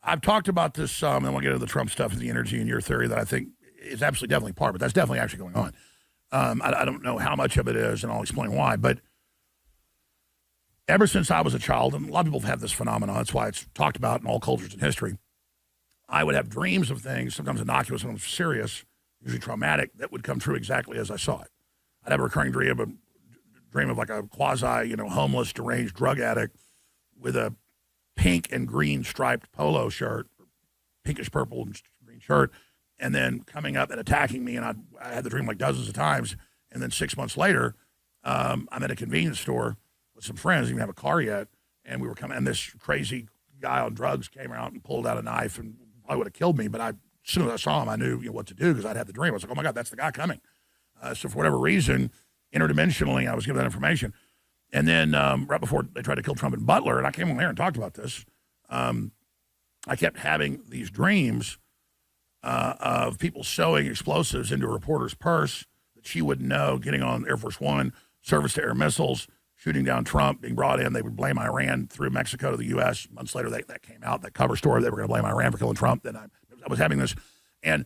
I've talked about this some, and we'll get into the Trump stuff and the energy and your theory that I think is absolutely definitely part, but that's definitely actually going on. I don't know how much of it is, and I'll explain why. But ever since I was a child, and a lot of people have had this phenomenon, that's why it's talked about in all cultures in history, I would have dreams of things, sometimes innocuous, sometimes serious, usually traumatic, that would come true exactly as I saw it. I'd have a recurring dream of like a quasi, homeless, deranged drug addict with a pink and green striped polo shirt, pinkish purple and green shirt, and then coming up and attacking me. And I had the dream like dozens of times. And then 6 months later, I'm at a convenience store with some friends, didn't even have a car yet, and we were coming, and this crazy guy on drugs came out and pulled out a knife and probably would have killed me, but as soon as I saw him, I knew what to do because I'd had the dream. I was like, oh my God, that's the guy coming. So for whatever reason, interdimensionally, I was given that information. And then right before they tried to kill Trump in Butler, and I came on there and talked about this, I kept having these dreams of people sewing explosives into a reporter's purse that she wouldn't know, getting on Air Force One, service-to-air missiles, shooting down Trump, being brought in. They would blame Iran through Mexico to the U.S. Months later, that came out, that cover story. They were going to blame Iran for killing Trump. Then I was having this, and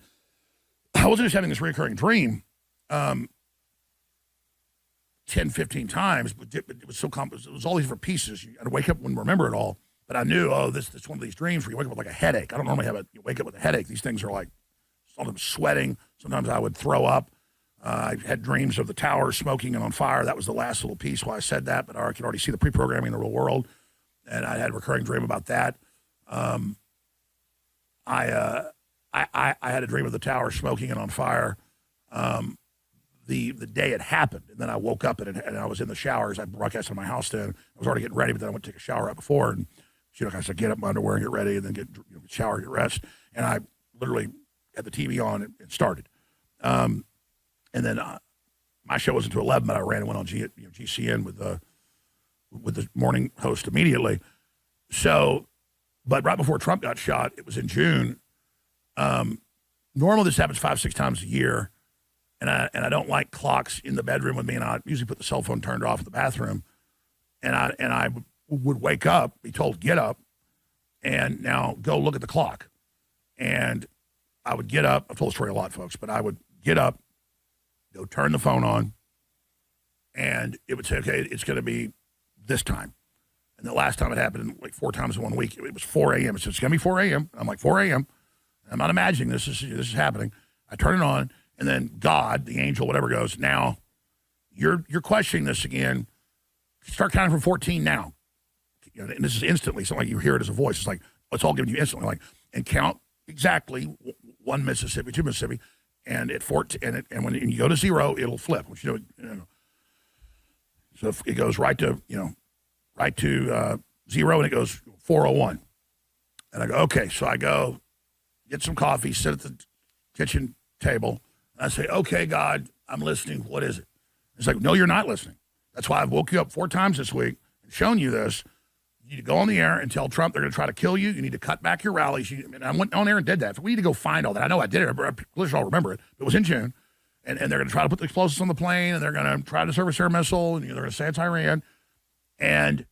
I wasn't just having this recurring dream 10, 15 times, but it was so complex. It was all these different pieces. You got to wake up and remember it all. But I knew, this is one of these dreams where you wake up with like a headache. I don't normally you wake up with a headache. These things are like, sometimes sweating. Sometimes I would throw up. I had dreams of the tower smoking and on fire. That was the last little piece why I said that, but I could already see the pre-programming in the real world. And I had a recurring dream about that. I had a dream of the tower smoking and on fire the day it happened. And then I woke up and I was in the showers. I broadcast in my house then. I was already getting ready, but then I went to take a shower right before. And I said, get up in my underwear and get ready and then get shower, get rest. And I literally had the TV on and started. And then my show was until 11, but I ran and went on GCN with the morning host immediately. So, but right before Trump got shot, it was in June. Normally this happens 5-6 times a year, and I don't like clocks in the bedroom with me, and I usually put the cell phone turned off in the bathroom, and I would wake up, be told get up, and now go look at the clock, and I would get up. I've told the story a lot, folks, but I would get up, go turn the phone on, and it would say, okay, it's going to be this time. And the last time it happened, like 4 times in 1 week, it was 4 a.m. It said, it's going to be 4 a.m. I'm like, 4 a.m. I'm not imagining this. This is happening. I turn it on, and then God, the angel, whatever, goes, now, you're questioning this again. Start counting from 14 now. And this is instantly. So like you hear it as a voice. It's like, it's all given to you instantly. Like, and count exactly 1 Mississippi, 2 Mississippi. And at 14, and when you go to 0, it'll flip. Which so if it goes right to 0, and it goes 401. And I go, okay. So I go get some coffee, sit at the kitchen table, and I say, okay, God, I'm listening. What is it? It's like, no, you're not listening. That's why I've woke you up 4 times this week and shown you this. You need to go on the air and tell Trump they're going to try to kill you. You need to cut back your rallies. And I went on air and did that. We need to go find all that. I know I did it. I'll remember it. It was in June. And they're going to try to put the explosives on the plane, and they're going to try to service air missile, and they're going to say it's Iran. And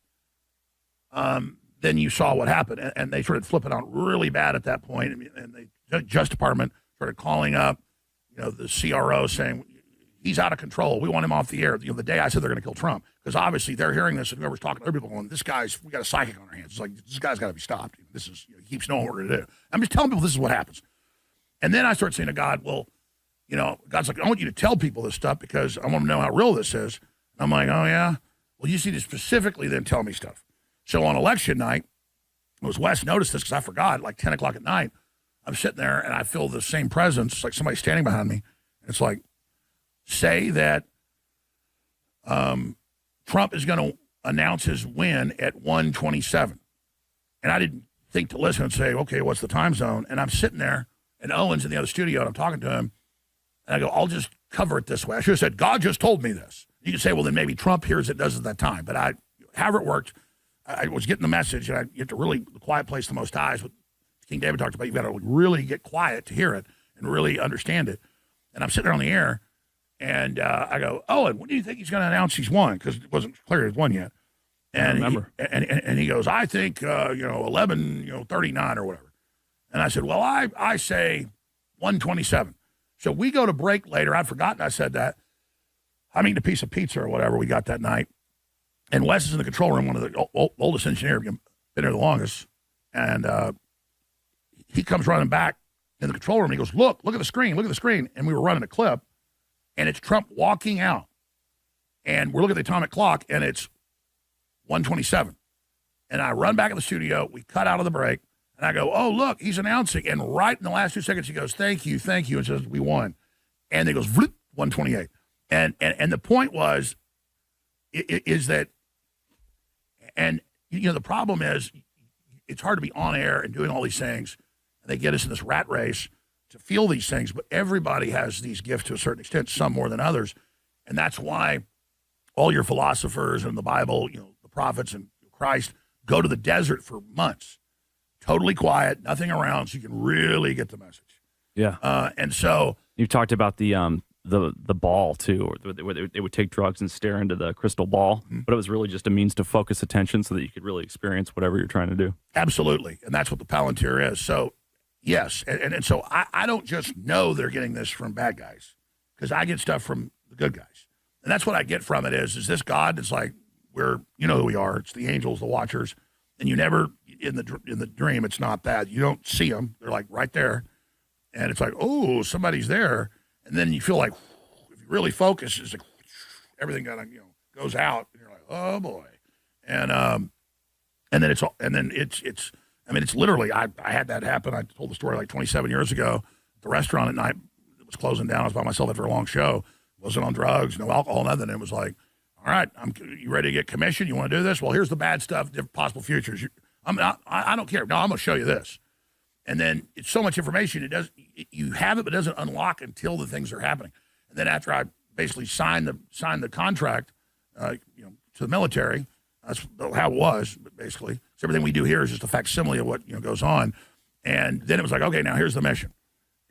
then you saw what happened. And they started flipping out really bad at that point. And the Justice Department started calling up, the CRO saying, he's out of control. We want him off the air. The day I said they're going to kill Trump, because obviously they're hearing this, and whoever's talking to other people going, we got a psychic on our hands. It's like, this guy's got to be stopped. This is, he keeps knowing what we're going to do. I'm just telling people this is what happens. And then I start saying to God, well, God's like, I want you to tell people this stuff because I want to know how real this is. And I'm like, oh yeah? Well, you need to specifically then tell me stuff. So on election night, it was Wes noticed this because I forgot, like 10 o'clock at night, I'm sitting there and I feel the same presence, like somebody standing behind me. And it's like, say that Trump is going to announce his win at 1:27. And I didn't think to listen and say, okay, what's the time zone? And I'm sitting there, and Owen's in the other studio, and I'm talking to him. And I go, I'll just cover it this way. I should have said, God just told me this. You can say, well, then maybe Trump hears it, does it at that time. But however it worked, I was getting the message, and you have to really, the quiet place, the most eyes. What King David talked about, you've got to really get quiet to hear it and really understand it. And I'm sitting there on the air, and I go, Owen, when do you think he's going to announce he's won? Because it wasn't clear he's won yet. I remember. And he goes, I think, 11:39 or whatever. And I said, well, I say 1:27. So we go to break later. I'd forgotten I said that. I'm eating a piece of pizza or whatever we got that night. And Wes is in the control room, one of the oldest engineers, been there the longest. And he comes running back in the control room. He goes, look at the screen. And we were running a clip. And it's Trump walking out. And we're looking at the atomic clock, and it's 1:27. And I run back in the studio. We cut out of the break. And I go, oh, look, he's announcing. And right in the last 2 seconds, he goes, thank you, and says, we won. And he goes, 1:28. And the point was, is that, and, the problem is, it's hard to be on air and doing all these things. And they get us in this rat race to feel these things. But everybody has these gifts to a certain extent, some more than others. And that's why all your philosophers and the Bible, the prophets and Christ, go to the desert for months. Totally quiet, nothing around, so you can really get the message. Yeah. And so you talked about the ball too, or they would take drugs and stare into the crystal ball, but it was really just a means to focus attention so that you could really experience whatever you're trying to do. Absolutely, and that's what the Palantir is. So yes, and so I don't just know they're getting this from bad guys, because I get stuff from the good guys, and that's what I get from it is this God that's like, who we are. It's the angels, the watchers, and you never in the dream. It's not that you don't see them; they're like right there, and it's like, oh, somebody's there. And then you feel like, if you really focus, it's like everything kind of goes out, and you're like, oh boy, and then it's literally I had that happen. I told the story like 27 years ago. The restaurant at night, it was closing down. I was by myself after a long show. Wasn't on drugs, no alcohol, nothing. It was like, all right, you ready to get commission? You want to do this? Well, here's the bad stuff, different possible futures. I don't care. No, I'm going to show you this. And then it's so much information. You have it, but it doesn't unlock until the things are happening. And then after I basically signed the contract, to the military, that's how it was. Basically, so everything we do here is just a facsimile of what goes on. And then it was like, okay, now here's the mission.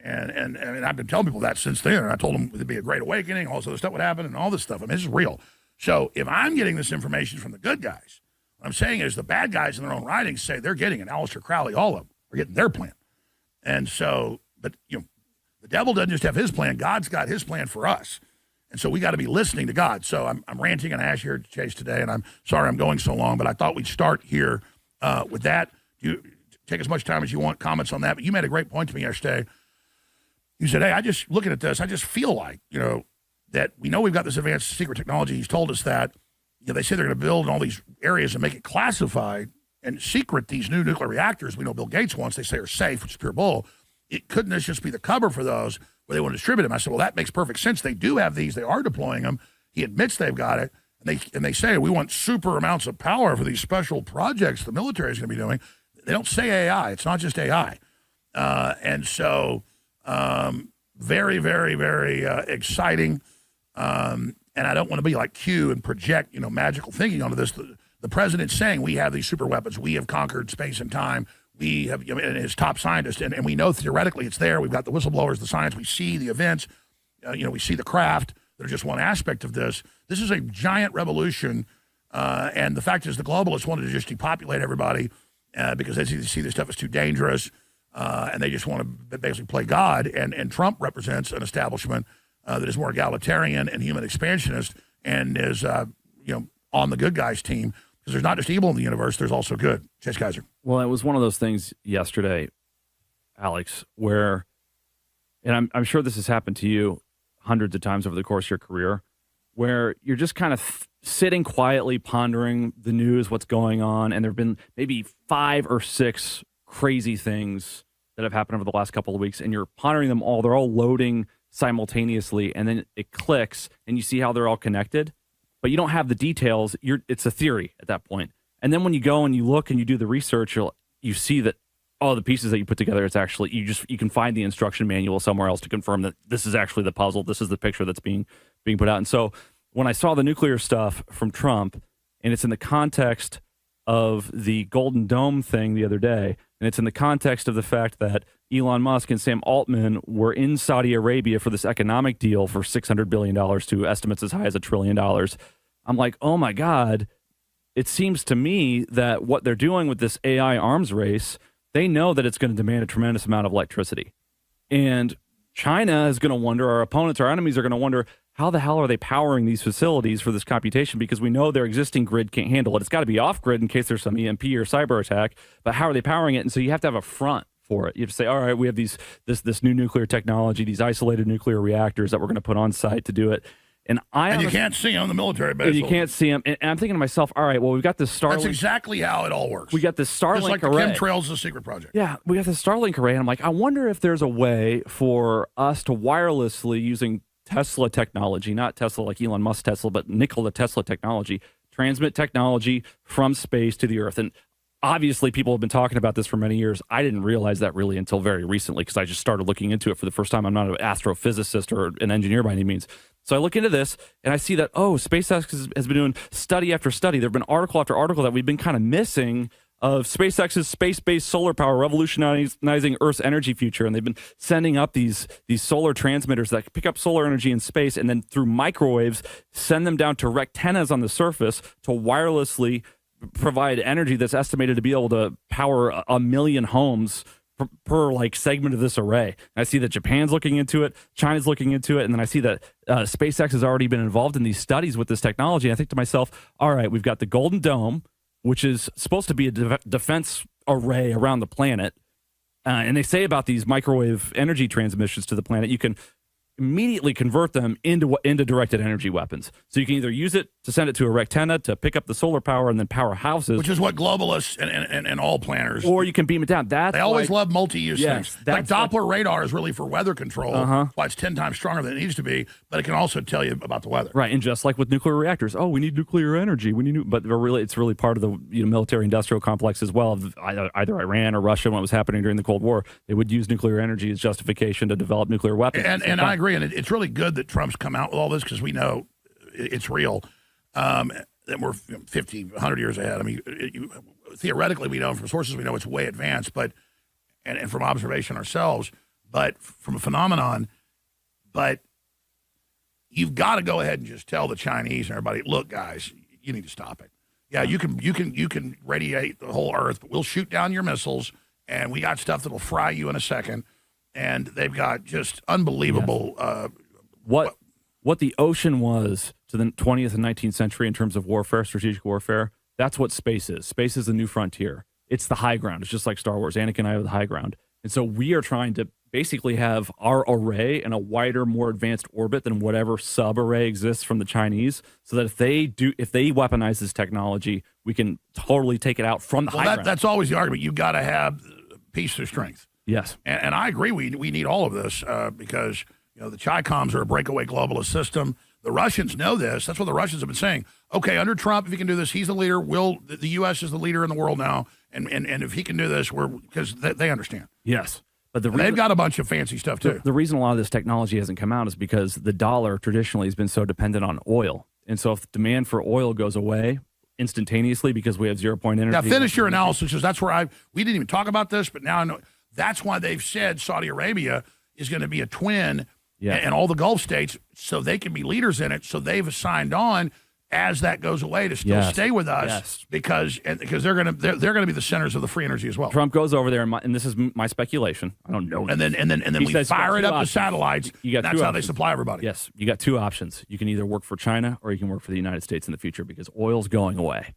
And I've been telling people that since then. And I told them it'd be a great awakening. All this other stuff would happen, and all this stuff. I mean, this is real. So if I'm getting this information from the good guys, what I'm saying is the bad guys in their own writings say they're getting it. Aleister Crowley, all of them. We're getting their plan. And so, but, the devil doesn't just have his plan. God's got his plan for us. And so we got to be listening to God. So I'm ranting and ash here to Chase today, and I'm sorry I'm going so long, but I thought we'd start here with that. You take as much time as you want, comments on that. But you made a great point to me yesterday. You said, hey, looking at this, I just feel like, that we know we've got this advanced secret technology. He's told us that, they say they're going to build in all these areas and make it classified and secret these new nuclear reactors we know Bill Gates wants, they say are safe, which is pure bull. Couldn't this just be the cover for those where they want to distribute them? I said, well, that makes perfect sense. They do have these. They are deploying them. He admits they've got it. And they say, we want super amounts of power for these special projects the military is going to be doing. They don't say AI. It's not just AI. And so very, very, very exciting. And I don't want to be like Q and project, magical thinking onto this. The president's saying we have these super weapons. We have conquered space and time. We have, and his top scientist, and we know theoretically it's there. We've got the whistleblowers, the science. We see the events. We see the craft. They're just one aspect of this. This is a giant revolution. And the fact is the globalists wanted to just depopulate everybody because they see this stuff as too dangerous. And they just want to basically play God. And Trump represents an establishment that is more egalitarian and human expansionist and is, on the good guys team. Because there's not just evil in the universe, there's also good. Chase Geiser. Well, it was one of those things yesterday, Alex, where, and I'm sure this has happened to you hundreds of times over the course of your career, where you're just kind of sitting quietly pondering the news, what's going on, and there have been maybe 5 or 6 crazy things that have happened over the last couple of weeks, and you're pondering them all. They're all loading simultaneously, and then it clicks, and you see how they're all connected. But you don't have the details. It's a theory at that point. And then when you go and you look and you do the research, you see that all the pieces that you put together, it's actually, you can find the instruction manual somewhere else to confirm that this is actually the puzzle. This is the picture that's being put out. And so when I saw the nuclear stuff from Trump, and it's in the context of the Golden Dome thing the other day, and it's in the context of the fact that Elon Musk and Sam Altman were in Saudi Arabia for this economic deal for $600 billion to estimates as high as $1 trillion. I'm like, oh my God, it seems to me that what they're doing with this AI arms race, they know that it's going to demand a tremendous amount of electricity. And China is going to wonder, our opponents, our enemies are going to wonder, how the hell are they powering these facilities for this computation? Because we know their existing grid can't handle it. It's got to be off-grid in case there's some EMP or cyber attack, but how are they powering it? And so you have to have a front for it. You have to say, all right, we have this new nuclear technology, these isolated nuclear reactors that we're going to put on site to do it. And you can't see them on the military base. You can't see them. And I'm thinking to myself, all right, well, we've got this Starlink. That's exactly how it all works. We got this Starlink Just like array. the chemtrails is a secret project. Yeah, we got this Starlink array. And I'm like, I wonder if there's a way for us to wirelessly, using Tesla technology, not Tesla like Elon Musk Tesla, but Nikola Tesla technology, transmit technology from space to the Earth. And obviously, people have been talking about this for many years. I didn't realize that really until very recently because I just started looking into it for the first time. I'm not an astrophysicist or an engineer by any means. So I look into this and I see that, SpaceX has been doing study after study. There have been article after article that we've been kind of missing of SpaceX's space-based solar power revolutionizing Earth's energy future. And they've been sending up these solar transmitters that pick up solar energy in space and then through microwaves send them down to rectennas on the surface to wirelessly provide energy that's estimated to be able to power 1 million homes per like segment of this array. And I see that Japan's looking into it, China's looking into it, and then I see that SpaceX has already been involved in these studies with this technology. And I think to myself, all right, we've got the Golden Dome, which is supposed to be a defense array around the planet. And they say about these microwave energy transmissions to the planet, you can immediately convert them into directed energy weapons. So you can either use it to send it to a rectenna to pick up the solar power and then power houses. Which is what globalists and all planners. Or you can beam it down. They always love multi-use things. Like Doppler radar is really for weather control. Why it's 10 times stronger than it needs to be, but it can also tell you about the weather. Right, and just like with nuclear reactors, we need nuclear energy. But it's really part of the military-industrial complex as well. Of either Iran or Russia, when it was happening during the Cold War, they would use nuclear energy as justification to develop nuclear weapons. And I agree, and it's really good that Trump's come out with all this because we know it's real. That we're 50, 100 years ahead. I mean, theoretically, we know from sources we know it's way advanced, but and from observation ourselves, but from a phenomenon. But you've got to go ahead and just tell the Chinese and everybody, look, guys, you need to stop it. Yeah, you can radiate the whole Earth, but we'll shoot down your missiles, and we got stuff that'll fry you in a second. And they've got just unbelievable. Yes. What the ocean was to the 20th and 19th century in terms of warfare, strategic warfare, that's what space is. Space is the new frontier. It's the high ground. It's just like Star Wars. Anakin and I are the high ground. And so we are trying to basically have our array in a wider, more advanced orbit than whatever sub-array exists from the Chinese, so that if they weaponize this technology, we can totally take it out from the high ground. That's always the argument. You've got to have peace through strength. Yes. And I agree. We need all of this because the Chi-Coms are a breakaway globalist system. The Russians know this. That's what the Russians have been saying. Okay, under Trump, if he can do this, he's the leader. The U.S. is the leader in the world now. And if he can do this, because they understand. Yes. But they've got a bunch of fancy stuff, too. The reason a lot of this technology hasn't come out is because the dollar traditionally has been so dependent on oil. And so if demand for oil goes away instantaneously because we have 0-point energy. Now, finish your analysis, because that's where we didn't even talk about this, but now I know. That's why they've said Saudi Arabia is going to be a twin and all the Gulf states, so they can be leaders in it. So they've signed on as that goes away to still stay with us because they're going to be the centers of the free energy as well. Trump goes over there, and this is my speculation. I don't know. And then we fire it up to satellites. That's how they supply everybody. Yes, you got two options. You can either work for China or you can work for the United States in the future because oil's going away.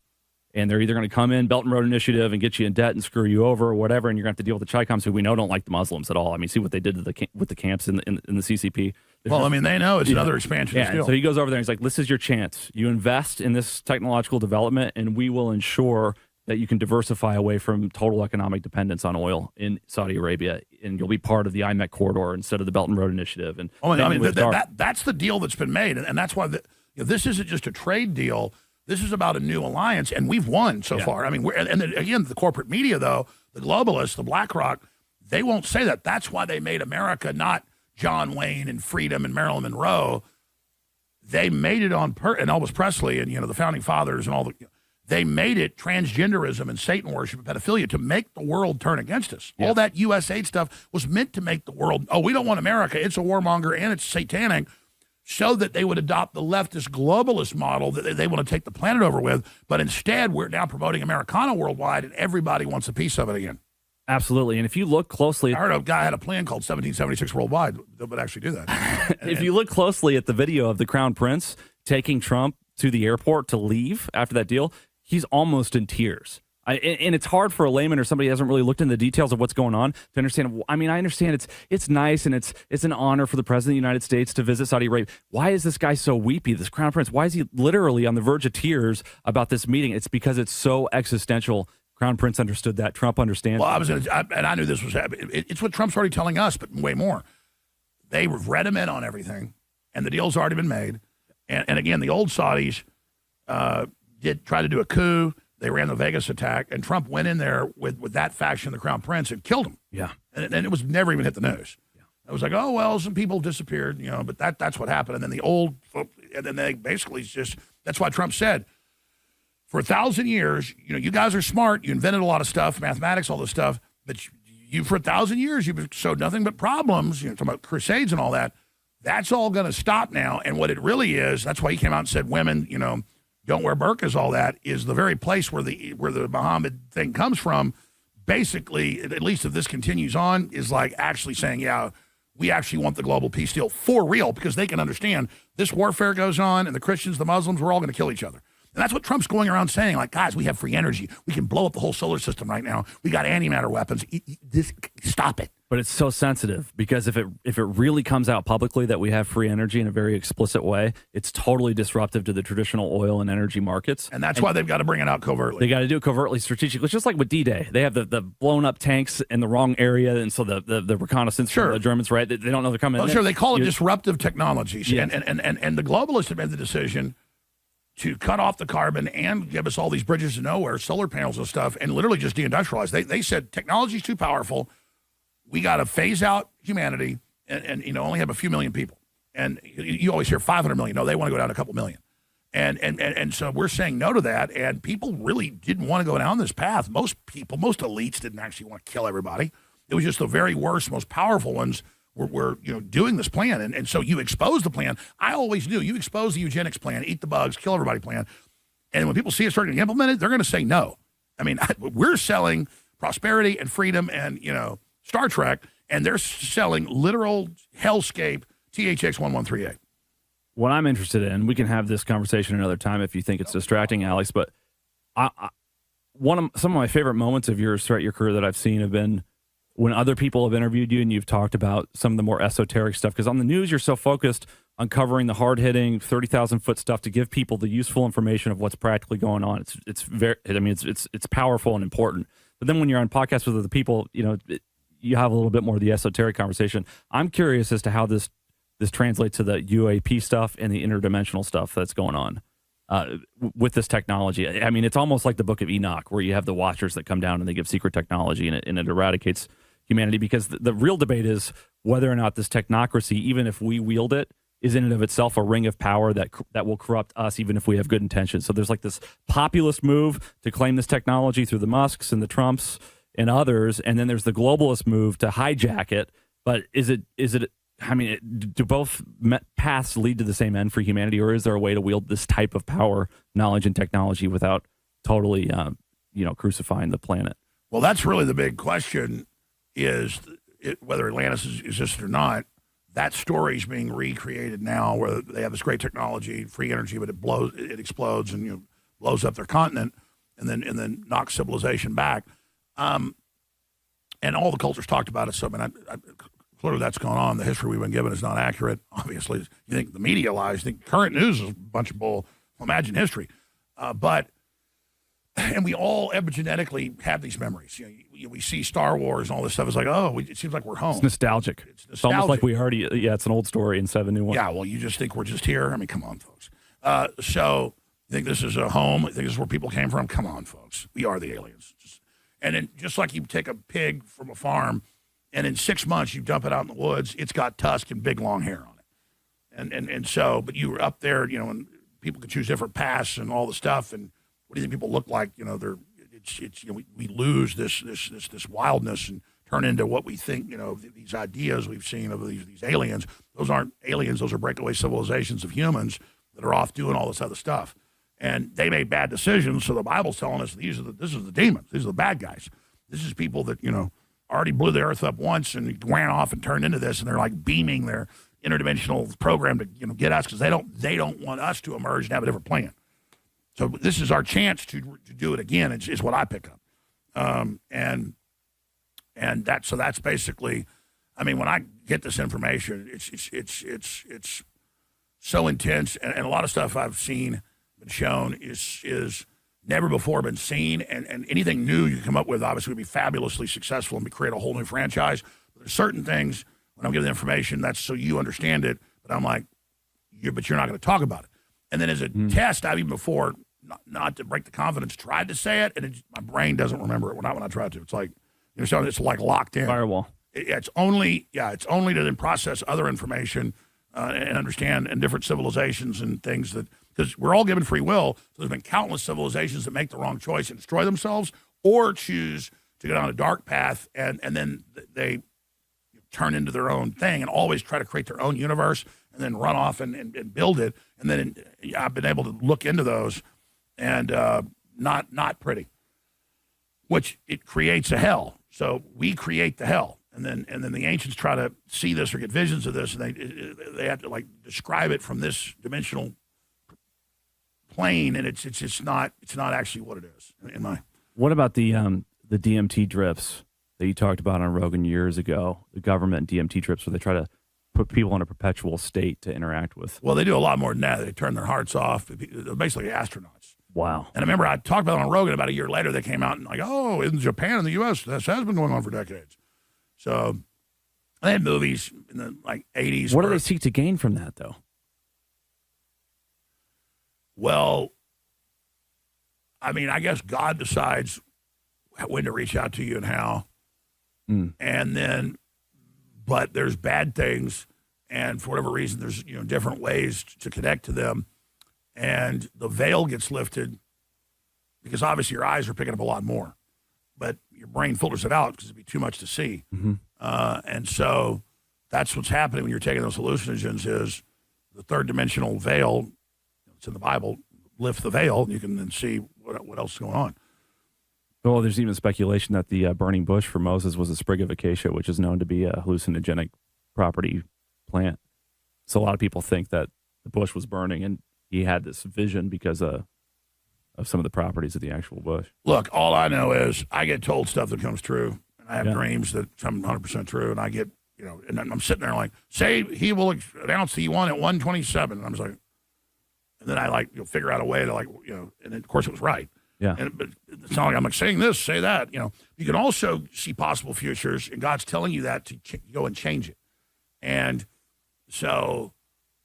And they're either going to come in, Belt and Road Initiative, and get you in debt and screw you over or whatever, and you're going to have to deal with the Chi-Coms, who we know don't like the Muslims at all. I mean, see what they did with the camps in the CCP. They know it's another expansion. Yeah, so he goes over there and he's like, this is your chance. You invest in this technological development, and we will ensure that you can diversify away from total economic dependence on oil in Saudi Arabia, and you'll be part of the IMEC corridor instead of the Belt and Road Initiative. And that's the deal that's been made, and that's why this isn't just a trade deal. This is about a new alliance, and we've won so far. I mean, again, the corporate media, though, the globalists, the BlackRock, they won't say that. That's why they made America not John Wayne and freedom and Marilyn Monroe. They made it on and Elvis Presley and the founding fathers and all the. They made it transgenderism and Satan worship and pedophilia to make the world turn against us. All that USAID stuff was meant to make the world. Oh, we don't want America. It's a warmonger and it's satanic. so that they would adopt the leftist globalist model that they want to take the planet over with. But instead, we're now promoting Americana worldwide, and everybody wants a piece of it again. Absolutely. And if you look closely, I heard a guy had a plan called 1776 worldwide that would actually do that. if you look closely at the video of the Crown Prince taking Trump to the airport to leave after that deal, he's almost in tears. And it's hard for a layman or somebody who hasn't really looked into the details of what's going on to understand. I mean, I understand it's nice and it's an honor for the president of the United States to visit Saudi Arabia. Why is this guy so weepy, this Crown Prince? Why is he literally on the verge of tears about this meeting? It's because it's so existential. Crown Prince understood that. Trump understands. Well, I knew this was happening. It's what Trump's already telling us, but way more. They've read him in on everything, and the deal's already been made. And again, the old Saudis did try to do a coup. They ran the Vegas attack, and Trump went in there with that faction, the Crown Prince, and killed him. Yeah. And it was never even hit the news. Yeah. It was like, oh, well, some people disappeared, but that's what happened. And then the old, and then they basically that's why Trump said, for 1,000 years, you guys are smart. You invented a lot of stuff, mathematics, all this stuff, but you for 1,000 years, you've showed nothing but problems, talking about crusades and all that. That's all going to stop now. And what it really is, that's why he came out and said women, don't wear burqas, all that, is the very place where the Muhammad thing comes from. Basically, at least if this continues on, is like actually saying, yeah, we actually want the global peace deal for real, because they can understand this warfare goes on, and the Christians, the Muslims, we're all going to kill each other. And that's what Trump's going around saying, like, guys, we have free energy. We can blow up the whole solar system right now. We got antimatter weapons. Stop it. But it's so sensitive, because if it really comes out publicly that we have free energy in a very explicit way, it's totally disruptive to the traditional oil and energy markets. And that's why they've got to bring it out covertly. They got to do it covertly, strategically. It's just like with D-Day. They have the blown up tanks in the wrong area, and so the reconnaissance from the Germans, right? They don't know they're coming. Well, sure, they call it disruptive technologies. Yes. And the globalists have made the decision to cut off the carbon and give us all these bridges to nowhere, solar panels and stuff, and literally just deindustrialize. They said technology's too powerful. We got to phase out humanity and only have a few million people. And you always hear 500 million. No, they want to go down to a couple million. And so we're saying no to that. And people really didn't want to go down this path. Most elites didn't actually want to kill everybody. It was just the very worst, most powerful ones were doing this plan. And so you expose the plan. I always do. You expose the eugenics plan, eat the bugs, kill everybody plan. And when people see it starting to implement it, they're going to say no. I mean, we're selling prosperity and freedom and, Star Trek, and they're selling literal hellscape THX 1138. What I'm interested in, we can have this conversation another time if you think it's distracting, Alex, but some of my favorite moments of yours throughout your career that I've seen have been when other people have interviewed you and you've talked about some of the more esoteric stuff. Because on the news, you're so focused on covering the hard-hitting 30,000-foot stuff to give people the useful information of what's practically going on. It's powerful and important. But then when you're on podcasts with other people, you have a little bit more of the esoteric conversation. I'm curious as to how this translates to the UAP stuff and the interdimensional stuff that's going on with this technology. I mean, it's almost like the Book of Enoch, where you have the Watchers that come down and they give secret technology, and it eradicates humanity. Because the real debate is whether or not this technocracy, even if we wield it, is in and of itself a ring of power that will corrupt us, even if we have good intentions. So there's like this populist move to claim this technology through the Musks and the Trumps and others, and then there's the globalist move to hijack it. But is it? I mean, do both paths lead to the same end for humanity, or is there a way to wield this type of power, knowledge, and technology without totally, crucifying the planet? Well, that's really the big question: is whether Atlantis exists or not. That story is being recreated now, where they have this great technology, free energy, but it explodes and blows up their continent, and then knocks civilization back. And all the cultures talked about it. So, I clearly that's gone on. The history we've been given is not accurate. Obviously, you think the media lies. You think current news is a bunch of bull. Imagine history. And we all epigenetically have these memories. We see Star Wars and all this stuff. It's like, it seems like we're home. It's nostalgic. It's almost like we already, it's an old story in 7 new ones. Yeah, well, you just think we're just here. I mean, come on, folks. So you think this is a home? You think this is where people came from? Come on, folks. We are the aliens. And then just like you take a pig from a farm, and in 6 months you dump it out in the woods, it's got tusk and big long hair on it. And so, but you were up there, and people could choose different paths and all the stuff. And what do you think people look like? We lose this wildness and turn into what we think, these ideas we've seen of these aliens. Those aren't aliens. Those are breakaway civilizations of humans that are off doing all this other stuff. And they made bad decisions, so the Bible's telling us this is the demons. These are the bad guys. This is people that, already blew the earth up once and ran off and turned into this, and they're like beaming their interdimensional program to get us, because they don't want us to emerge and have a different plan. So this is our chance to do it again. Is what I pick up, and that's basically. I mean, when I get this information, it's so intense, and a lot of stuff I've seen been shown is never before been seen, and anything new you come up with obviously would be fabulously successful and create a whole new franchise. But there's certain things when I'm giving the information that's so you understand it, but I'm like, but you're not going to talk about it. And then as a test, I've even before, not to break the confidence, tried to say it, and my brain doesn't remember it when I tried to. It's like, it's like locked in. Firewall. It's only to then process other information and understand and different civilizations and things that, because we're all given free will. So there's been countless civilizations that make the wrong choice and destroy themselves, or choose to go down a dark path, and then they turn into their own thing and always try to create their own universe and then run off and build it. And then I've been able to look into those, and not pretty, which it creates a hell. So we create the hell. And then the ancients try to see this or get visions of this, and they have to like describe it from this dimensional plane, and it's not actually what it is. What about the DMT drifts that you talked about on Rogan years ago? The government DMT drifts, where they try to put people in a perpetual state to interact with. Well, they do a lot more than that. They turn their hearts off. They're basically astronauts. Wow. And I remember I talked about it on Rogan about a year later. They came out and like, oh, in Japan and the U.S., this has been going on for decades. So they had movies in the 80s. What do they seek to gain from that, though? Well, I mean, I guess God decides when to reach out to you and how. And then, but there's bad things, and for whatever reason, there's different ways to connect to them, and the veil gets lifted because obviously your eyes are picking up a lot more, but your brain filters it out because it'd be too much to see. And so that's what's happening when you're taking those hallucinogens. Is the third dimensional veil? It's in the Bible. Lift the veil, and you can then see what else is going on. Well, there's even speculation that the burning bush for Moses was a sprig of acacia, which is known to be a hallucinogenic property plant. So a lot of people think that the bush was burning, and he had this vision because of some of the properties of the actual bush. Look, all I know is I get told stuff that comes true, and I have dreams that come 100% true, and I get, and I'm sitting there like, say he will announce he won at 127, and I'm just like, and then I figure out a way to and of course it was right. Yeah. But it's not like I'm like saying this, say that. You can also see possible futures, and God's telling you that to go and change it. And so,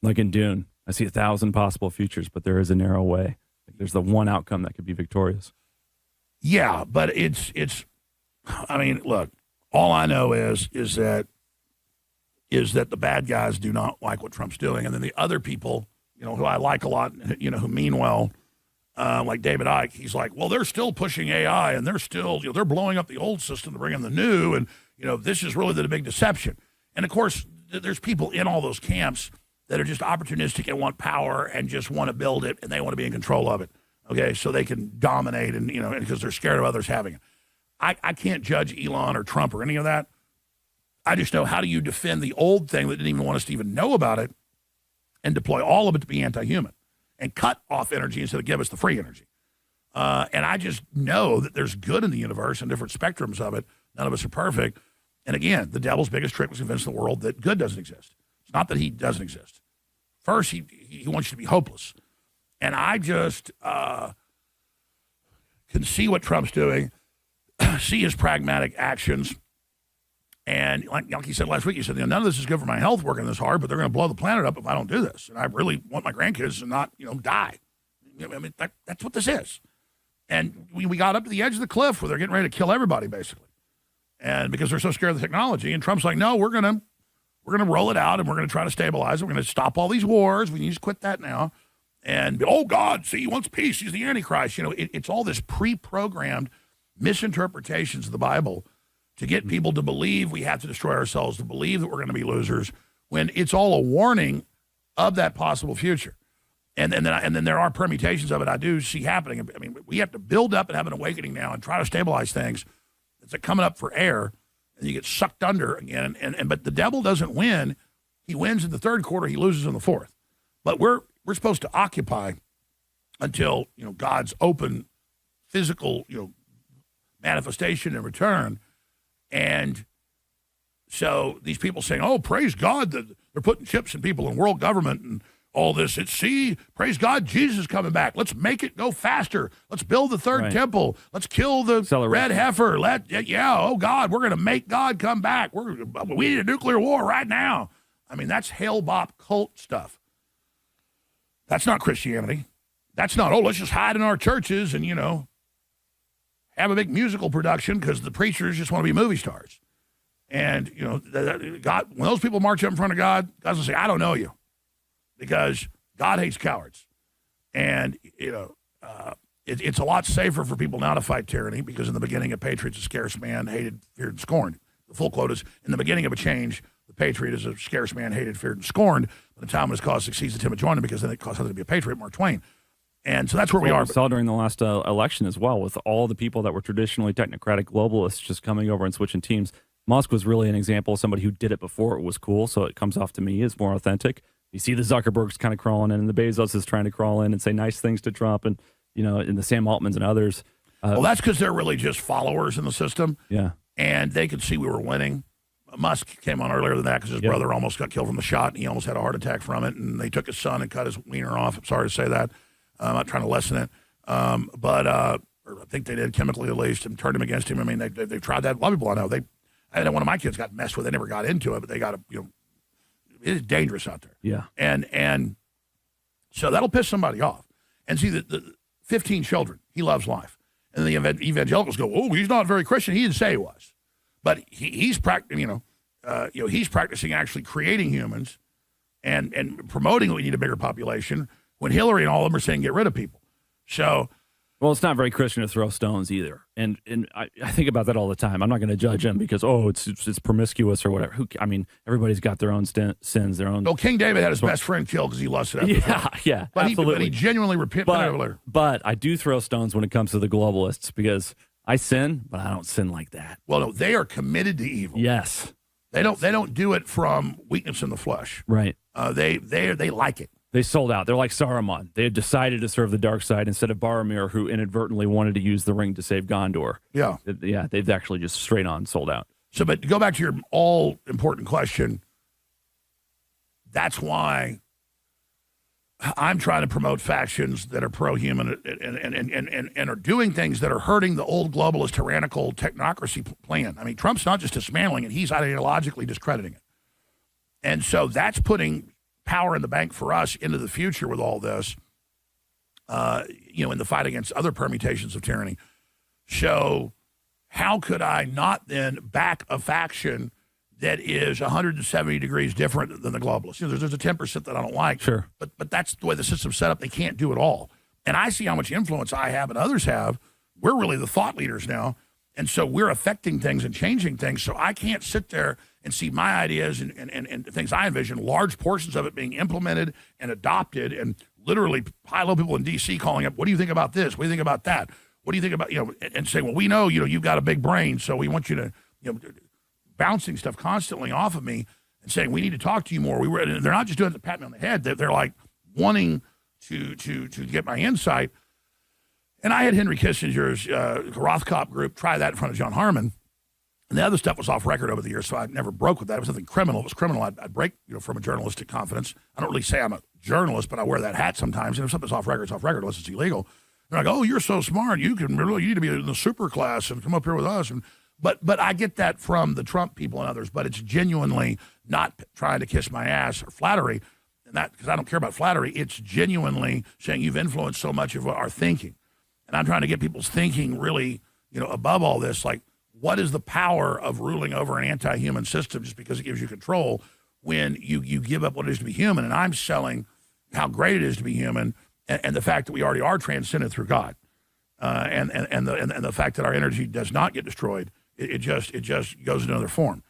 like in Dune, I see 1,000 possible futures, but there is a narrow way. There's the one outcome that could be victorious. Yeah, but it's. I mean, look. All I know is that the bad guys do not like what Trump's doing, and then the other people, who I like a lot, who mean well. Like David Icke, he's like, well, they're still pushing AI, and they're still, they're blowing up the old system to bring in the new, and this is really the big deception. And of course, there's people in all those camps that are just opportunistic and want power and just want to build it, and they want to be in control of it. Okay, so they can dominate, and because they're scared of others having it. I can't judge Elon or Trump or any of that. I just know, how do you defend the old thing that didn't even want us to even know about it, and deploy all of it to be anti-human? And cut off energy instead of give us the free energy. And I just know that there's good in the universe and different spectrums of it. None of us are perfect. And again, the devil's biggest trick was to convince the world that good doesn't exist. It's not that he doesn't exist. First, he wants you to be hopeless. And I just can see what Trump's doing, see his pragmatic actions. And like he said last week, he said, none of this is good for my health working this hard, but they're going to blow the planet up if I don't do this. And I really want my grandkids to not, die. I mean, that's what this is. And we got up to the edge of the cliff where they're getting ready to kill everybody, basically. And because they're so scared of the technology. And Trump's like, no, we're going to roll it out, and we're going to try to stabilize it. We're going to stop all these wars. We need to quit that now. And, oh, God, see, he wants peace. He's the Antichrist. It's all this pre-programmed misinterpretations of the Bible to get people to believe we have to destroy ourselves, to believe that we're going to be losers, when it's all a warning of that possible future. And then there are permutations of it I do see happening. I mean, we have to build up and have an awakening now and try to stabilize things. It's like coming up for air, and you get sucked under again. But the devil doesn't win. He wins in the third quarter. He loses in the fourth. But we're supposed to occupy until God's open physical manifestation and return. And so these people saying, "Oh, praise God that they're putting chips in people in world government and all this. Praise God, Jesus is coming back. Let's make it go faster. Let's build the third temple. Let's kill the red heifer. Oh God, we're going to make God come back. We need a nuclear war right now." I mean, that's hale-bop cult stuff. That's not Christianity. That's not, let's just hide in our churches and, have a big musical production because the preachers just want to be movie stars. And, God, when those people march up in front of God, God's going to say, "I don't know you," because God hates cowards. And, it's a lot safer for people now to fight tyranny because in the beginning, a patriot's a scarce man, hated, feared, and scorned. The full quote is, in the beginning of a change, the patriot is a scarce man, hated, feared, and scorned. But the time when his cause succeeds, the timid join him because then it costs something to be a patriot, Mark Twain. And so that's where we are. We saw during the last election as well, with all the people that were traditionally technocratic globalists just coming over and switching teams. Musk was really an example of somebody who did it before it was cool, so it comes off to me as more authentic. You see the Zuckerbergs kind of crawling in, and the Bezos is trying to crawl in and say nice things to Trump, and and the Sam Altmans and others. Well, that's because they're really just followers in the system. Yeah, and they could see we were winning. Musk came on earlier than that because his brother almost got killed from the shot, and he almost had a heart attack from it. And they took his son and cut his wiener off. I'm sorry to say that. I'm not trying to lessen it, but I think they did chemically at least and turned him against him. I mean, they tried that. A lot of people I know. And one of my kids got messed with. They never got into it, but they got it is dangerous out there. Yeah, and so that'll piss somebody off. And see the 15 children. He loves life, and the evangelicals go, "Oh, he's not very Christian." He didn't say he was. But he's practicing, he's practicing actually creating humans and promoting that we need a bigger population when Hillary and all of them are saying get rid of people. So, well, it's not very Christian to throw stones either. And I think about that all the time. I'm not going to judge him because, it's promiscuous or whatever. Everybody's got their own sins, their own. Well, King David had his best friend killed because he lusted after Yeah, but absolutely. But he genuinely repented. But I do throw stones when it comes to the globalists because I sin, but I don't sin like that. Well, no, they are committed to evil. Yes. They don't do it from weakness in the flesh. Right. They like it. They sold out. They're like Saruman. They had decided to serve the dark side instead of Boromir, who inadvertently wanted to use the ring to save Gondor. Yeah. Yeah, they've actually just straight on sold out. So, but to go back to your all-important question, that's why I'm trying to promote factions that are pro-human and are doing things that are hurting the old globalist tyrannical technocracy plan. I mean, Trump's not just dismantling it, he's ideologically discrediting it. And so that's putting power in the bank for us into the future with all this, in the fight against other permutations of tyranny. So how could I not then back a faction that is 170 degrees different than the globalists? There's a 10% that I don't like. Sure. But that's the way the system's set up. They can't do it all. And I see how much influence I have and others have. We're really the thought leaders now. And so we're affecting things and changing things. So I can't sit there and see my ideas and things I envision, large portions of it being implemented and adopted, and literally high-level people in D.C. calling up, "What do you think about this? What do you think about that? What do you think about," and saying, "Well, we know, you've got a big brain, so we want you to, bouncing stuff constantly off of me and saying, we need to talk to you more. They're not just doing it to pat me on the head. They're like wanting to get my insight. And I had Henry Kissinger's Rothkopf group try that in front of John Harmon. And the other stuff was off record over the years, so I never broke with that. It was something criminal. It was criminal. I'd break, from a journalistic confidence. I don't really say I'm a journalist, but I wear that hat sometimes. And if something's off record, it's off record unless it's illegal. They're like, "Oh, you're so smart. You need to be in the super class and come up here with us." But I get that from the Trump people and others. But it's genuinely not trying to kiss my ass or flattery, and that because I don't care about flattery. It's genuinely saying you've influenced so much of our thinking, and I'm trying to get people's thinking really, above all this, like, what is the power of ruling over an anti-human system just because it gives you control when you give up what it is to be human? And I'm selling how great it is to be human and the fact that we already are transcended through God, and the fact that our energy does not get destroyed It just goes into another form.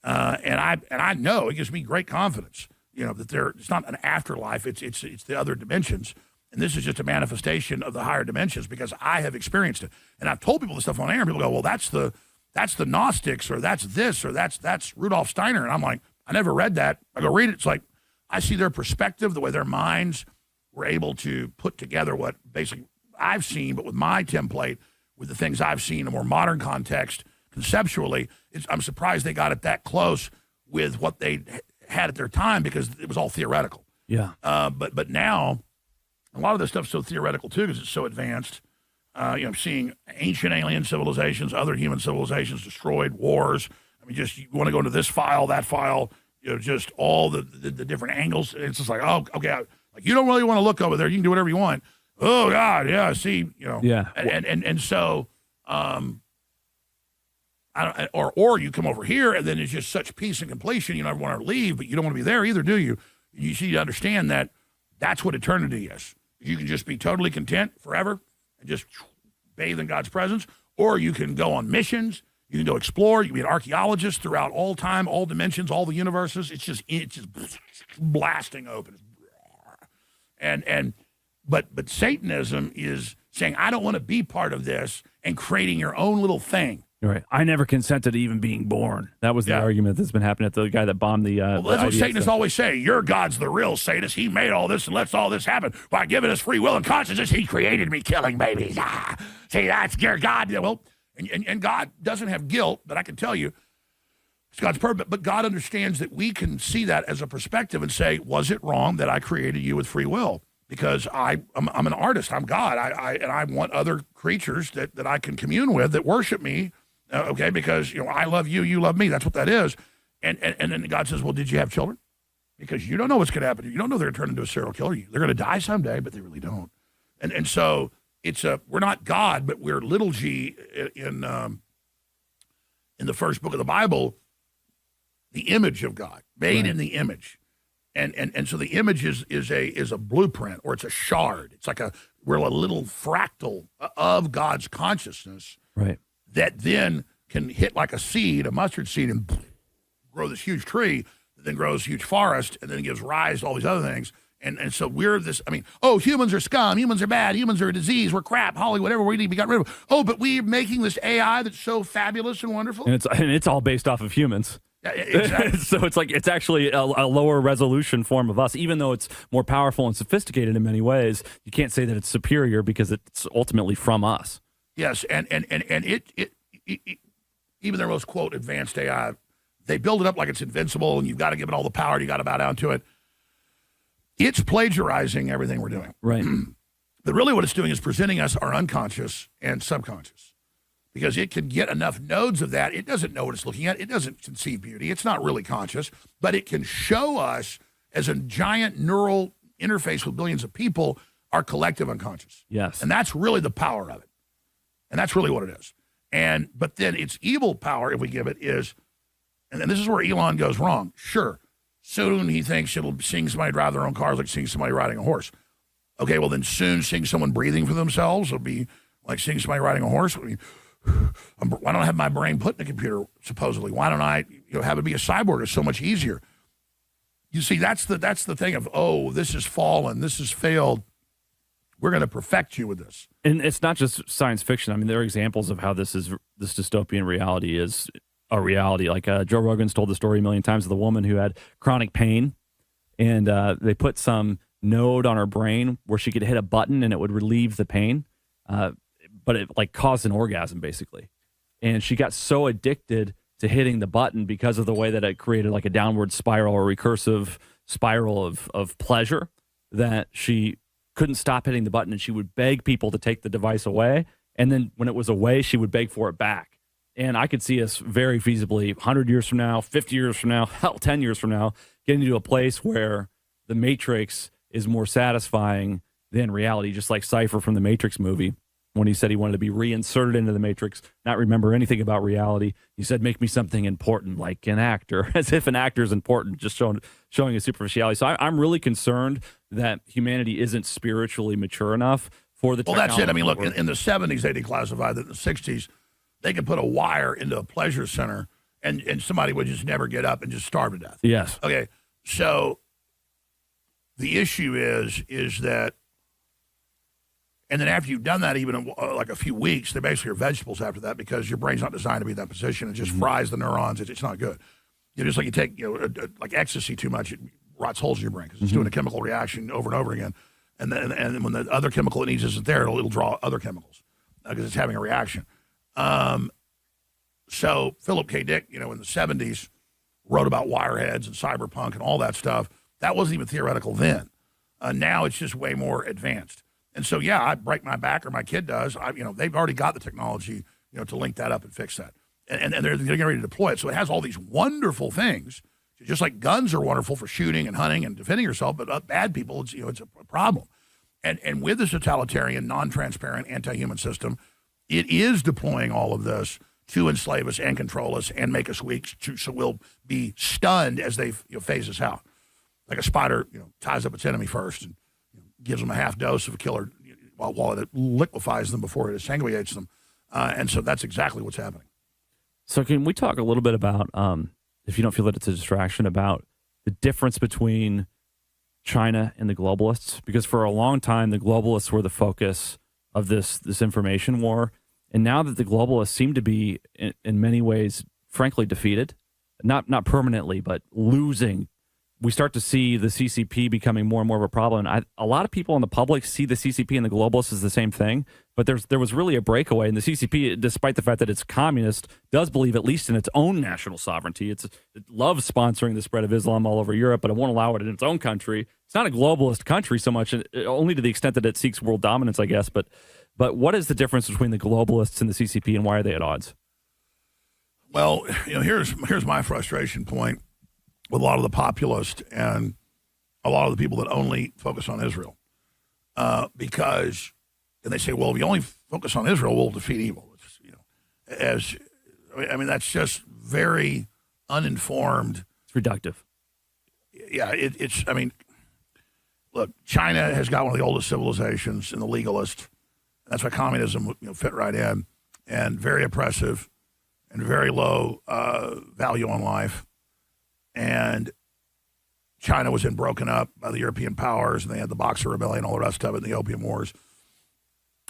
And I know it gives me great confidence, that it's not an afterlife. It's the other dimensions. And this is just a manifestation of the higher dimensions because I have experienced it. And I've told people this stuff on air, and people go, well, that's the Gnostics, or that's this, or that's Rudolf Steiner. And I'm like, I never read that. I go read it. It's like, I see their perspective, the way their minds were able to put together what basically I've seen, but with my template, with the things I've seen in a more modern context, conceptually, I'm surprised they got it that close with what they had at their time because it was all theoretical. Yeah. But now, a lot of this stuff's so theoretical, too, because it's so advanced. Seeing ancient alien civilizations, other human civilizations destroyed, wars. I mean, just you want to go into this file, that file, just all the different angles. It's just like, oh, okay, like you don't really want to look over there. You can do whatever you want. Oh, God, yeah, see, Yeah. And so, or you come over here, and then it's just such peace and completion, you never want to leave, but you don't want to be there either, do you? You need to understand that that's what eternity is. You can just be totally content forever and just bathe in God's presence, or you can go on missions. You can go explore. You can be an archaeologist throughout all time, all dimensions, all the universes. It's just blasting open. But Satanism is saying, I don't want to be part of this, and creating your own little thing. Right. I never consented to even being born. That was the argument that's been happening at the guy that bombed the. Well, that's what Satanists always say. Your God's the real Satanist. He made all this and lets all this happen by giving us free will and consciousness. He created me killing babies. See, that's your God. Well, and God doesn't have guilt, but I can tell you, it's God's purpose. But God understands that we can see that as a perspective and say, was it wrong that I created you with free will? Because I'm an artist. I'm God. And I want other creatures that I can commune with that worship me. Okay, because I love you, you love me. That's what that is. And then God says, well, did you have children? Because you don't know what's going to happen. You don't know they're going to turn into a serial killer. They're going to die someday, but they really don't. And so we're not God, but we're little g in the first book of the Bible, the image of God, made in the image. And so the image is a blueprint, or it's a shard. It's like we're a little fractal of God's consciousness. Right. That then can hit like a seed, a mustard seed, and grow this huge tree that then grows huge forest and then gives rise to all these other things. And so we're this, humans are scum, humans are bad, humans are a disease, we're crap, Hollywood, whatever we need to be got rid of. Oh, but we're making this AI that's so fabulous and wonderful. And it's all based off of humans. Yeah, exactly. So it's like it's actually a lower resolution form of us, even though it's more powerful and sophisticated in many ways. You can't say that it's superior because it's ultimately from us. Yes, and it even their most, quote, advanced AI, they build it up like it's invincible and you've got to give it all the power and you got to bow down to it. It's plagiarizing everything we're doing. Right. But really what it's doing is presenting us our unconscious and subconscious, because it can get enough nodes of that. It doesn't know what it's looking at. It doesn't conceive beauty. It's not really conscious, but it can show us as a giant neural interface with billions of people our collective unconscious. Yes. And that's really the power of it. And that's really what it is. But then its evil power, if we give it, is, and then this is where Elon goes wrong. Sure, soon he thinks it'll seeing somebody drive their own cars like seeing somebody riding a horse. Okay, well then soon seeing someone breathing for themselves will be like seeing somebody riding a horse. Why don't I have my brain put in a computer, supposedly? Why don't I have it be a cyborg? It's so much easier. You see, that's the thing of, oh, this is fallen, this has failed. We're going to perfect you with this. And it's not just science fiction. I mean, there are examples of how this dystopian reality is a reality. Like Joe Rogan's told the story a million times of the woman who had chronic pain, and they put some node on her brain where she could hit a button and it would relieve the pain, but it like caused an orgasm basically. And she got so addicted to hitting the button because of the way that it created like a downward spiral or recursive spiral of pleasure that she couldn't stop hitting the button, and she would beg people to take the device away. And then when it was away, she would beg for it back. And I could see us very feasibly 100 years from now, 50 years from now, hell, 10 years from now, getting to a place where the Matrix is more satisfying than reality, just like Cypher from the Matrix movie. When he said he wanted to be reinserted into the Matrix, not remember anything about reality. He said, make me something important, like an actor, as if an actor is important, just showing a superficiality. So I'm really concerned that humanity isn't spiritually mature enough for the technology. Well, that's it. I mean, look, in the 70s, they declassified that in the 60s, they could put a wire into a pleasure center and somebody would just never get up and just starve to death. Yes. Okay. So the issue is that, and then after you've done that, even like a few weeks, they basically are vegetables after that because your brain's not designed to be in that position. It just fries the neurons. It's not good. Just like you take, like ecstasy too much, it rots holes in your brain because it's doing a chemical reaction over and over again. And then when the other chemical it needs isn't there, it'll draw other chemicals because it's having a reaction. So Philip K. Dick, in the 70s, wrote about wireheads and cyberpunk and all that stuff. That wasn't even theoretical then. Now it's just way more advanced. And so, yeah, I break my back or my kid does. They've already got the technology, to link that up and fix that. And they're getting ready to deploy it. So it has all these wonderful things, just like guns are wonderful for shooting and hunting and defending yourself. But bad people, it's a problem. And with this totalitarian, non-transparent, anti-human system, it is deploying all of this to enslave us and control us and make us weak, so we'll be stunned as they phase us out. Like a spider, ties up its enemy first and gives them a half dose of a killer while it liquefies them before it exsanguinates them. And so that's exactly what's happening. So can we talk a little bit about, if you don't feel that it's a distraction, about the difference between China and the globalists? Because for a long time, the globalists were the focus of this information war. And now that the globalists seem to be, in many ways, frankly, defeated, not permanently, but losing, we start to see the CCP becoming more and more of a problem. A lot of people in the public see the CCP and the globalists as the same thing, but there was really a breakaway. And the CCP, despite the fact that it's communist, does believe at least in its own national sovereignty. It loves sponsoring the spread of Islam all over Europe, but it won't allow it in its own country. It's not a globalist country so much, only to the extent that it seeks world dominance, I guess. But what is the difference between the globalists and the CCP, and why are they at odds? Well, here's my frustration point with a lot of the populists and a lot of the people that only focus on Israel. Because they say, well, if you only focus on Israel, we'll defeat evil. That's just very uninformed. It's reductive. Yeah, look, China has got one of the oldest civilizations and the legalist. That's why communism fit right in, and very oppressive and very low value on life. And China was then broken up by the European powers, and they had the Boxer Rebellion and all the rest of it, and the Opium Wars.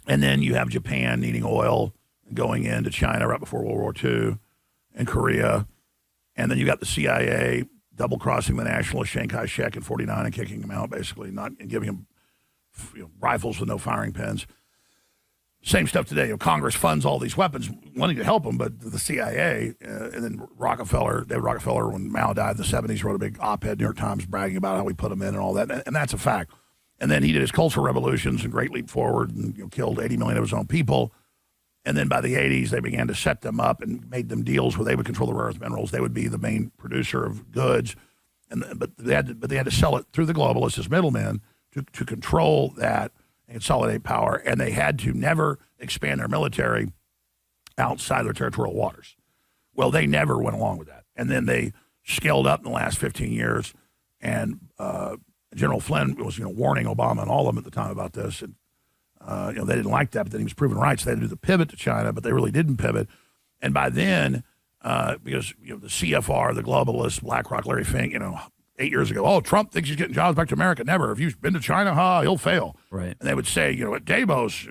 And then you have Japan needing oil and going into China right before World War II, and Korea. And then you got the CIA double-crossing the nationalist Chiang Kai-shek in 49 and kicking him out, basically, and giving him rifles with no firing pins. Same stuff today. Congress funds all these weapons, wanting to help them, but the CIA and then David Rockefeller, when Mao died in the 70s, wrote a big op-ed, New York Times, bragging about how we put them in and all that, and that's a fact. And then he did his cultural revolutions and Great Leap Forward and killed 80 million of his own people. And then by the 80s, they began to set them up and made them deals where they would control the rare earth minerals. They would be the main producer of goods, but they had to sell it through the globalists as middlemen to control that and consolidate power, and they had to never expand their military outside their territorial waters. Well, they never went along with that. And then they scaled up in the last 15 years, and General Flynn was warning Obama and all of them at the time about this. And they didn't like that, but then he was proven right, so they had to do the pivot to China, but they really didn't pivot. And by then, because the CFR, the globalists, BlackRock, Larry Fink, 8 years ago, oh, Trump thinks he's getting jobs back to America. Never. If you've been to China, he'll fail. Right. And they would say, at Davos,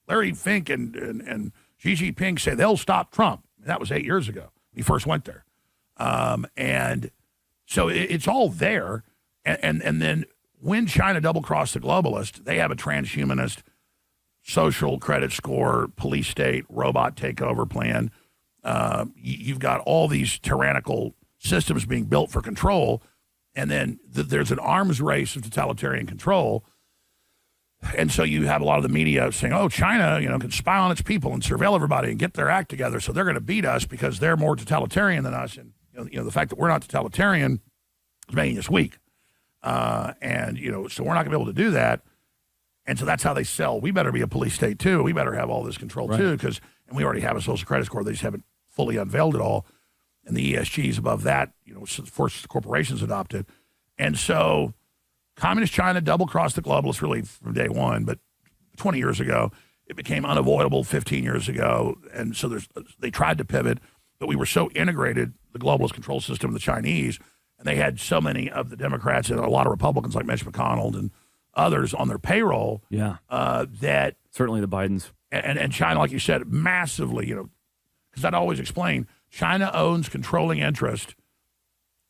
Larry Fink and Xi Jinping say they'll stop Trump. That was 8 years ago. He first went there. And so it's all there. And then when China double-crossed the globalists, they have a transhumanist social credit score, police state, robot takeover plan. You've got all these tyrannical systems being built for control. And then there's an arms race of totalitarian control. And so you have a lot of the media saying, oh, China, can spy on its people and surveil everybody and get their act together. So they're going to beat us because they're more totalitarian than us. And, the fact that we're not totalitarian is making us weak. So we're not going to be able to do that. And so that's how they sell. We better be a police state too. We better have all this control too, and we already have a social credit score. They just haven't fully unveiled it all. And the ESGs above that, forced corporations adopted. And so communist China double-crossed the globalists really from day one, but 20 years ago, it became unavoidable 15 years ago. And so they tried to pivot, but we were so integrated, the globalist control system of the Chinese, and they had so many of the Democrats and a lot of Republicans like Mitch McConnell and others on their payroll. Yeah. That certainly the Bidens. And China, like you said, massively, because I'd always explain, China owns controlling interest.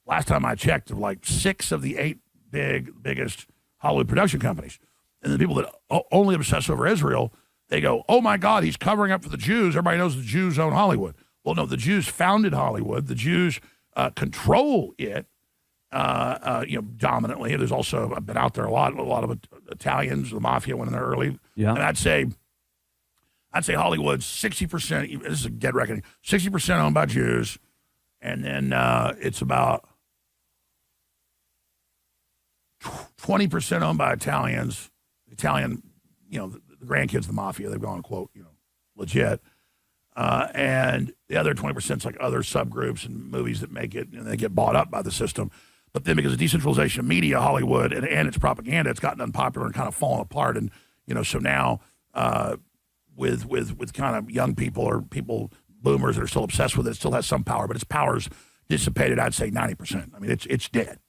Last time I checked, of like 6 of the 8 biggest Hollywood production companies. And the people that only obsess over Israel, they go, oh my God, he's covering up for the Jews. Everybody knows the Jews own Hollywood. Well, no, the Jews founded Hollywood. The Jews control it, dominantly. There's also, I've been out there a lot of Italians, the mafia went in there early. Yeah. And I'd say Hollywood's 60%, this is a dead reckoning, 60% owned by Jews. And then it's about 20% owned by Italians. Italian, the grandkids of the mafia, they've gone, quote, legit. And the other 20% is like other subgroups and movies that make it, and they get bought up by the system. But then because of decentralization of media, Hollywood, and its propaganda, it's gotten unpopular and kind of fallen apart. And, so now with kind of young people or people, boomers that are still obsessed with it, still has some power, but its power's dissipated, I'd say 90%. I mean, it's dead.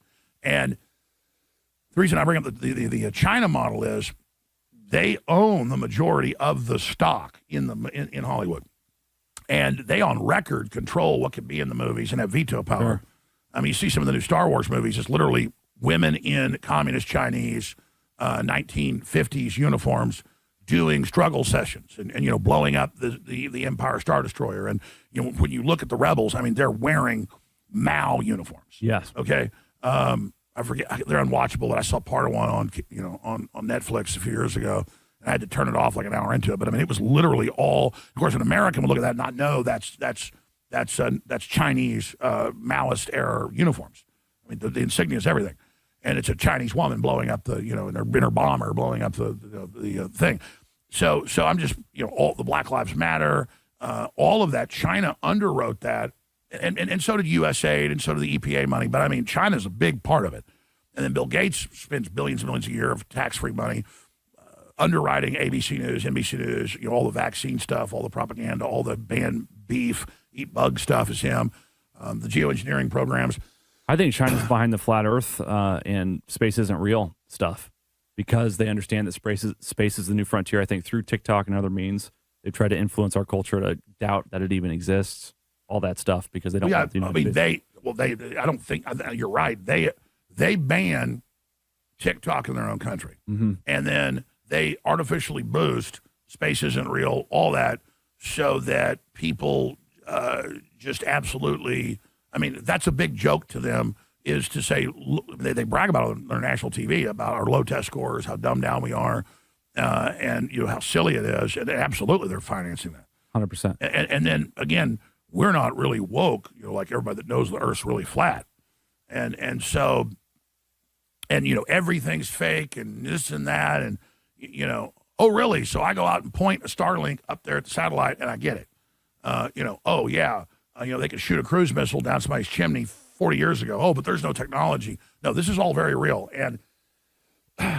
And the reason I bring up the China model is they own the majority of the stock in Hollywood. And they on record control what can be in the movies and have veto power. Sure. I mean, you see some of the new Star Wars movies, it's literally women in communist Chinese 1950s uniforms doing struggle sessions and blowing up the Empire Star Destroyer. And, when you look at the rebels, I mean, they're wearing Mao uniforms. Yes. Okay. I forget, they're unwatchable, but I saw part of one on Netflix a few years ago. I had to turn it off like an hour into it, but I mean, it was literally all. Of course, an American would look at that and not know that's Chinese Maoist era uniforms. I mean, the insignia is everything, and it's a Chinese woman blowing up in her bomber blowing up the thing. So I'm just all the Black Lives Matter, all of that. China underwrote that, and so did USAID, and so did the EPA money. But I mean, China's a big part of it, and then Bill Gates spends billions and millions a year of tax-free money. Underwriting ABC News, NBC News, all the vaccine stuff, all the propaganda, all the ban beef, eat bug stuff is him. The geoengineering programs. I think China's behind the flat Earth and space isn't real stuff because they understand that space is the new frontier. I think through TikTok and other means, they've tried to influence our culture to doubt that it even exists. All that stuff because they don't. Want the United States. I don't think you're right. They ban TikTok in their own country, and then they artificially boost space isn't real, all that, so that people just absolutely, I mean, that's a big joke to them, is to say, they brag about it on their national TV, about our low test scores, how dumbed down we are, and how silly it is. And absolutely, they're financing that. 100%. And then, again, we're not really woke, like everybody that knows the Earth's really flat. And so, everything's fake and this and that, and oh, really? So I go out and point a Starlink up there at the satellite, and I get it. Oh, yeah. They could shoot a cruise missile down somebody's chimney 40 years ago. Oh, but there's no technology. No, this is all very real. And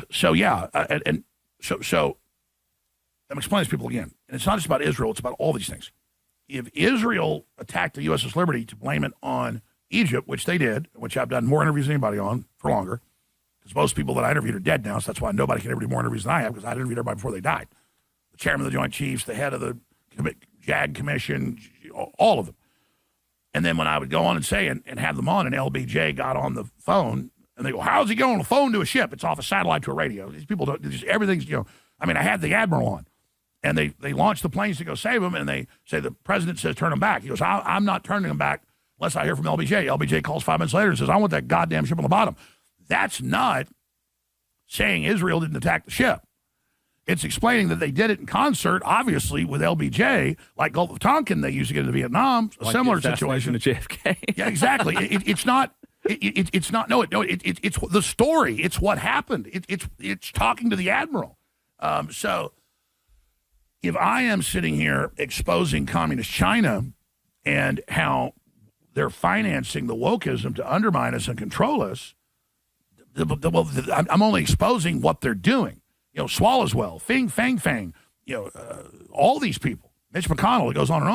so, yeah. So I'm explaining this to people again. And it's not just about Israel. It's about all these things. If Israel attacked the USS Liberty to blame it on Egypt, which they did, which I've done more interviews than anybody on for longer, because most people that I interviewed are dead now, so that's why nobody can ever do more interviews than I have, because I interviewed everybody before they died. The chairman of the Joint Chiefs, the head of the JAG Commission, all of them. And then when I would go on and say and have them on, and LBJ got on the phone, and they go, how's he going on the phone to a ship? It's off a satellite to a radio. These people don't, just everything's, I mean, I had the Admiral on, and they launched the planes to go save them, and they say, the president says, turn them back. He goes, I'm not turning them back unless I hear from LBJ. LBJ calls 5 minutes later and says, I want that goddamn ship on the bottom. That's not saying Israel didn't attack the ship. It's explaining that they did it in concert, obviously, with LBJ, like Gulf of Tonkin they used to get into Vietnam, a like similar situation. To JFK. Yeah, exactly. It's not. It's not. No, it's the story. It's what happened. It's talking to the Admiral. So if I am sitting here exposing communist China and how they're financing the wokeism to undermine us and control us, I'm only exposing what they're doing. Swallows well, Fing, Fang, Fang, all these people, Mitch McConnell, it goes on and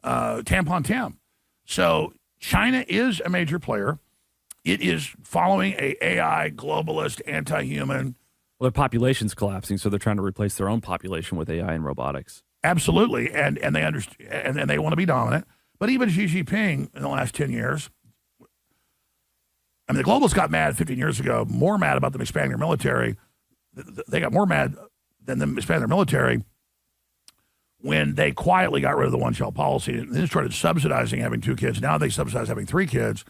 on, Tampon Tim. So China is a major player. It is following a AI, globalist, anti-human. Well, their population's collapsing, so they're trying to replace their own population with AI and robotics. Absolutely, and they understand, and they want to be dominant. But even Xi Jinping in the last 10 years, I mean, the globalists got mad 15 years ago, more mad about them expanding their military. They got more mad than them expanding their military when they quietly got rid of the one-child policy and then started subsidizing having 2 kids. Now they subsidize having 3 kids.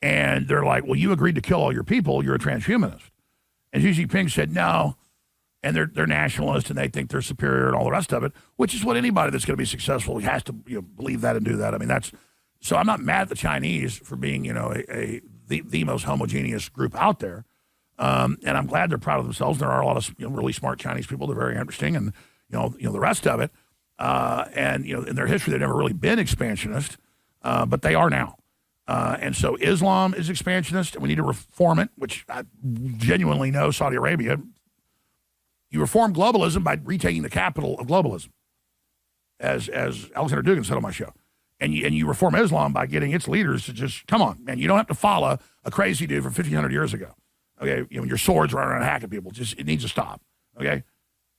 And they're like, well, you agreed to kill all your people. You're a transhumanist. And Xi Jinping said no. And they're nationalists and they think they're superior and all the rest of it, which is what anybody that's going to be successful has to believe that and do that. I mean, so I'm not mad at the Chinese for being, the most homogeneous group out there. And I'm glad they're proud of themselves. There are a lot of really smart Chinese people. They're very interesting, and the rest of it. And in their history, they've never really been expansionist, but they are now. And so Islam is expansionist, and we need to reform it, which I genuinely know Saudi Arabia. You reform globalism by retaking the capital of globalism, as Alexander Dugan said on my show. And you reform Islam by getting its leaders to just, come on, man, you don't have to follow a crazy dude from 1,500 years ago. Okay, your swords running around hacking people. It needs to stop. Okay,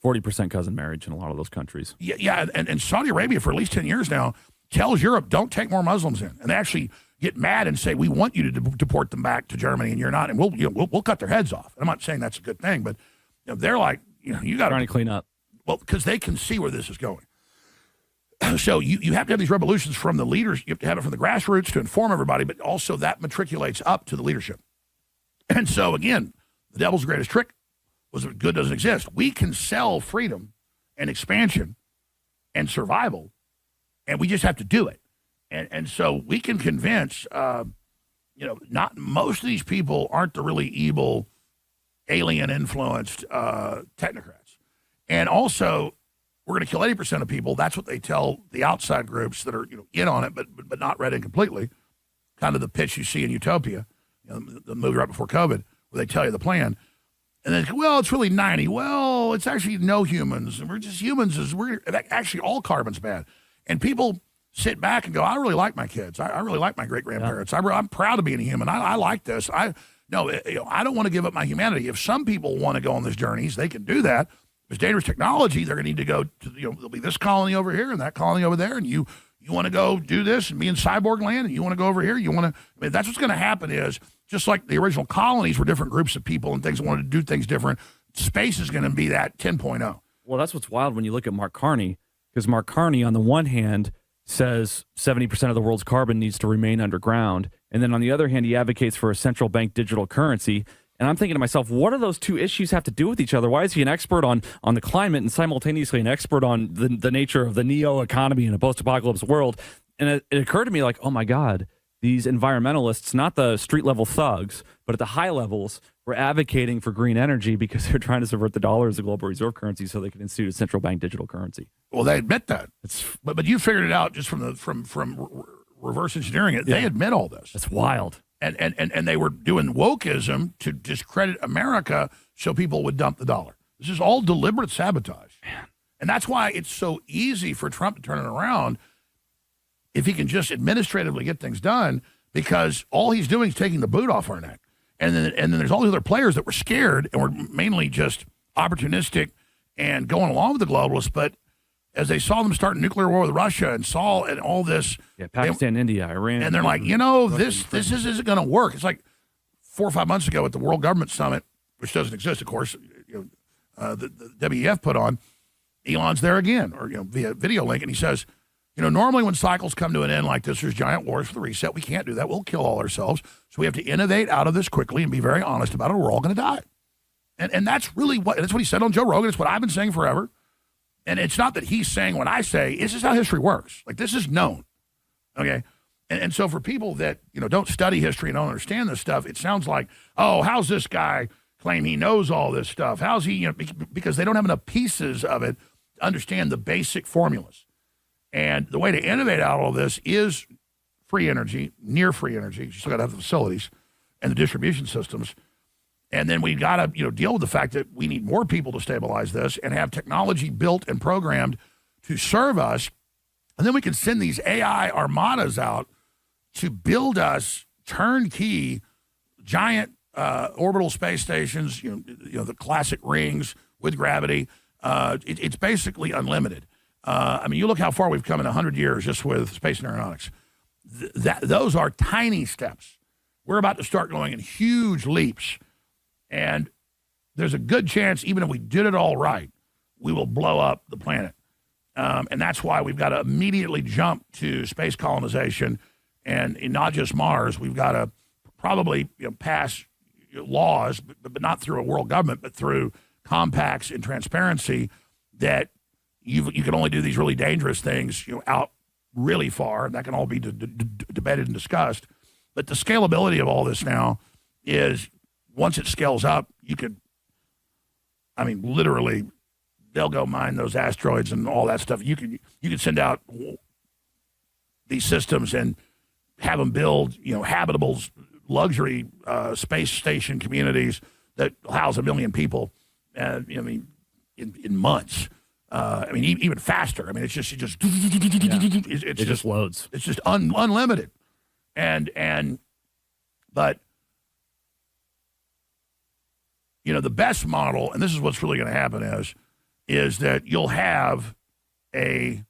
40% cousin marriage in a lot of those countries. Yeah, and Saudi Arabia for at least 10 years now tells Europe, don't take more Muslims in, and they actually get mad and say, we want you to deport them back to Germany, and you're not, and we'll cut their heads off. I'm not saying that's a good thing, but they're like, you got trying to clean up. Well, because they can see where this is going. So you have to have these revolutions from the leaders. You have to have it from the grassroots to inform everybody, but also that matriculates up to the leadership. And so, again, the devil's greatest trick was that good doesn't exist. We can sell freedom and expansion and survival, and we just have to do it. And so we can convince, not most of these people aren't the really evil, alien-influenced technocrats. And also, we're going to kill 80% of people. That's what they tell the outside groups that are in on it, but not read in completely. Kind of the pitch you see in Utopia, the movie right before COVID, where they tell you the plan. And then, well, it's really 90. Well, it's actually no humans. And we're just humans. Actually, all carbon's bad. And people sit back and go, I really like my kids. I really like my great-grandparents. Yeah. I'm proud of being a human. I like this. I don't want to give up my humanity. If some people want to go on these journeys, they can do that. There's dangerous technology. They're going to need to go to, there'll be this colony over here and that colony over there. And you want to go do this and be in cyborg land, and you want to go over here. That's what's going to happen is, just like the original colonies were different groups of people and things that wanted to do things different, space is going to be that 10.0. Well, that's what's wild when you look at Mark Carney, because Mark Carney, on the one hand, says 70% of the world's carbon needs to remain underground. And then on the other hand, he advocates for a central bank digital currency. And I'm thinking to myself, what do those two issues have to do with each other? Why is he an expert on the climate and simultaneously an expert on the nature of the NEO economy in a post-apocalypse world? And it occurred to me like, oh my God, these environmentalists, not the street-level thugs, but at the high levels, were advocating for green energy because they're trying to subvert the dollar as a global reserve currency so they can institute a central bank digital currency. Well, they admit that. But you figured it out just from reverse engineering it. Yeah. They admit all this. That's wild. And they were doing wokeism to discredit America so people would dump the dollar. This is all deliberate sabotage. Man. And that's why it's so easy for Trump to turn it around if he can just administratively get things done, because all he's doing is taking the boot off our neck. And then there's all these other players that were scared and were mainly just opportunistic and going along with the globalists. But as they saw them start a nuclear war with Russia and all this. Yeah, Pakistan, India, Iran. And they're like, this isn't going to work. It's like 4 or 5 months ago at the World Government Summit, which doesn't exist, of course, the WEF put on, Elon's there again, or via video link, and he says, normally when cycles come to an end like this, there's giant wars for the reset. We can't do that. We'll kill all ourselves. So we have to innovate out of this quickly and be very honest about it, or we're all going to die. And that's really what he said on Joe Rogan. It's what I've been saying forever. And it's not that he's saying what I say. It's just how history works. Like, this is known, okay? And so for people that, don't study history and don't understand this stuff, it sounds like, oh, how's this guy claim he knows all this stuff? How's he, because they don't have enough pieces of it to understand the basic formulas. And the way to innovate out of all this is free energy, near free energy. You still got to have the facilities and the distribution systems. And then we've got to, deal with the fact that we need more people to stabilize this and have technology built and programmed to serve us. And then we can send these AI armadas out to build us turnkey giant orbital space stations, the classic rings with gravity. It's basically unlimited. You look how far we've come in 100 years just with space and aeronautics. Those are tiny steps. We're about to start going in huge leaps. And there's a good chance, even if we did it all right, we will blow up the planet. And that's why we've got to immediately jump to space colonization. And in not just Mars, we've got to probably pass laws, but not through a world government, but through compacts and transparency that you can only do these really dangerous things out really far. And that can all be debated and discussed. But the scalability of all this now is, once it scales up, you could, literally, they'll go mine those asteroids and all that stuff. You could send out these systems and have them build, habitable luxury space station communities that house 1 million people, in months. Even faster. It just loads. It's just unlimited. But the best model, and this is what's really going to happen is that you'll have a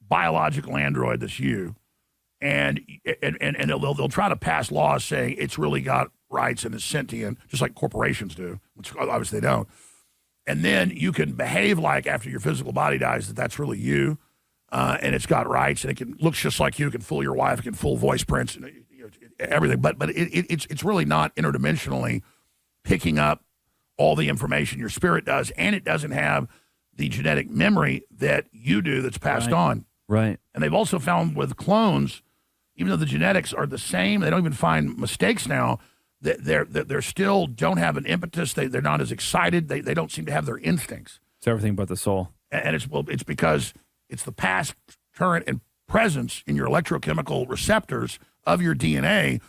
biological android that's you, and they'll try to pass laws saying it's really got rights and is sentient, just like corporations do, which obviously they don't. And then you can behave like, after your physical body dies, that's really you, and it's got rights, and it looks just like you. It can fool your wife, it can fool voice prints, and everything. But it's really not interdimensionally picking up all the information your spirit does, and it doesn't have the genetic memory that you do that's passed on. Right. And they've also found with clones, even though the genetics are the same, they don't even find mistakes now. They're still don't have an impetus. They're not as excited. They don't seem to have their instincts. It's everything but the soul. And it's because it's the past, current, and presence in your electrochemical receptors of your DNA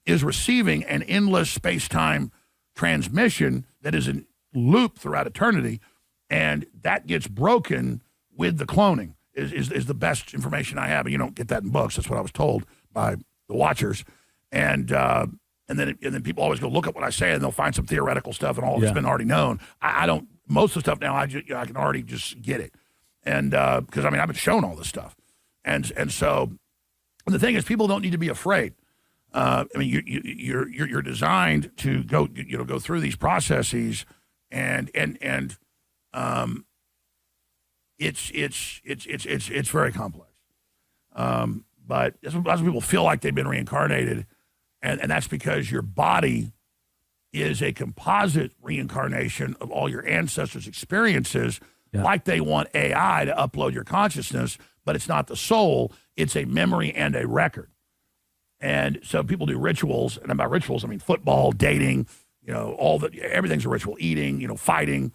is receiving an endless space-time transmission that is in loop throughout eternity, and that gets broken with the cloning is the best information I have. And you don't get that in books. That's what I was told by the watchers. And then people always go look at what I say, and they'll find some theoretical stuff, and all it's been already known. I don't. Most of the stuff now, I can already just get it, and because I've been shown all this stuff, and so the thing is, people don't need to be afraid. You're designed to go through these processes, and it's very complex. But lots of people feel like they've been reincarnated, and that's because your body is a composite reincarnation of all your ancestors' experiences. Yeah. Like they want AI to upload your consciousness, but it's not the soul. It's a memory and a record. And so people do rituals, and by rituals, I mean football, dating, everything's a ritual, eating, fighting.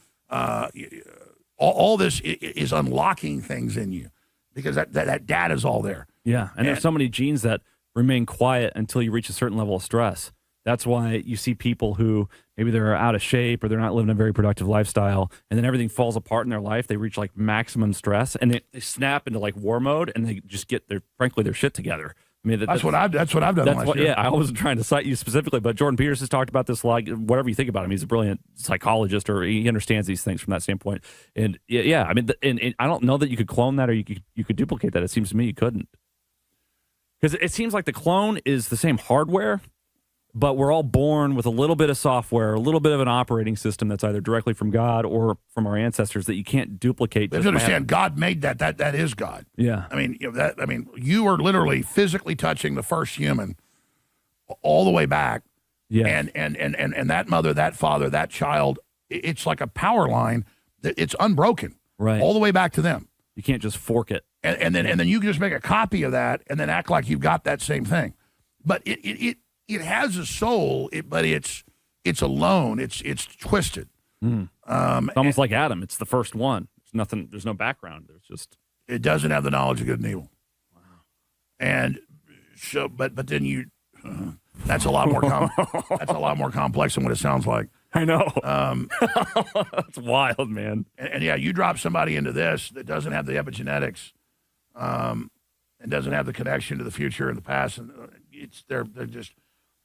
All this is unlocking things in you because that data's all there. Yeah, and there's so many genes that remain quiet until you reach a certain level of stress. That's why you see people who maybe they're out of shape or they're not living a very productive lifestyle, and then everything falls apart in their life. They reach like maximum stress, and they snap into like war mode, and they just get their shit together. That's what I've done last year. Yeah, I wasn't trying to cite you specifically, but Jordan Peters has talked about this a lot. Whatever you think about him, he's a brilliant psychologist, or he understands these things from that standpoint. And and I don't know that you could clone that or you could duplicate that. It seems to me you couldn't, because it seems like the clone is the same hardware, but we're all born with a little bit of software, a little bit of an operating system that's either directly from God or from our ancestors that you can't duplicate. But you understand, God made that. That is God. Yeah. You are literally physically touching the first human all the way back. Yeah. And that mother, that father, that child, it's like a power line that it's unbroken. Right. All the way back to them. You can't just fork it. And then you can just make a copy of that and then act like you've got that same thing. But it has a soul, but it's alone. It's twisted. It's almost like Adam. It's the first one. There's nothing. There's no background. It doesn't have the knowledge of good and evil. Wow. And so, but then that's a lot more that's a lot more complex than what it sounds like. I know. That's wild, man. And yeah, you drop somebody into this that doesn't have the epigenetics, and doesn't have the connection to the future and the past, and they're just,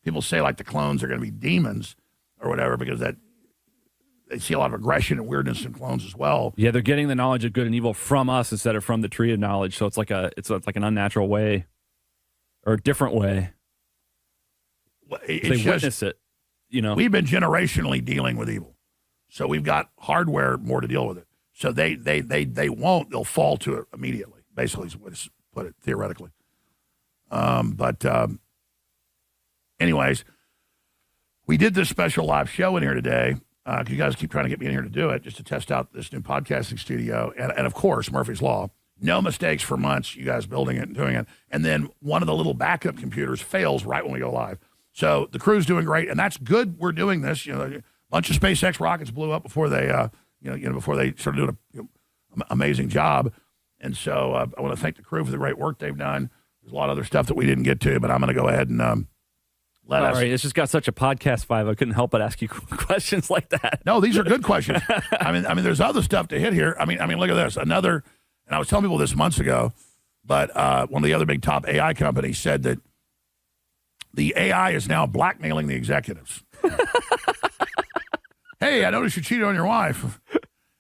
people say like the clones are going to be demons or whatever because that they see a lot of aggression and weirdness in clones as well. Yeah, they're getting the knowledge of good and evil from us instead of from the tree of knowledge. So it's like an unnatural way or a different way. They witness it. We've been generationally dealing with evil, so we've got hardware more to deal with it. So they won't. They'll fall to it immediately. Basically, is what to put it theoretically. Anyways, we did this special live show in here today. Because you guys keep trying to get me in here to do it, just to test out this new podcasting studio. And of course, Murphy's Law. No mistakes for months, you guys building it and doing it. And then one of the little backup computers fails right when we go live. So the crew's doing great, and that's good we're doing this. A bunch of SpaceX rockets blew up before they, before they started doing an amazing job. And so I want to thank the crew for the great work they've done. There's a lot of other stuff that we didn't get to, but I'm going to go ahead and let us. All right, it's just got such a podcast vibe. I couldn't help but ask you questions like that. No, these are good questions. I mean, there's other stuff to hit here. I mean, look at this. And I was telling people this months ago, but one of the other big top AI companies said that the AI is now blackmailing the executives. Hey, I noticed you cheated on your wife,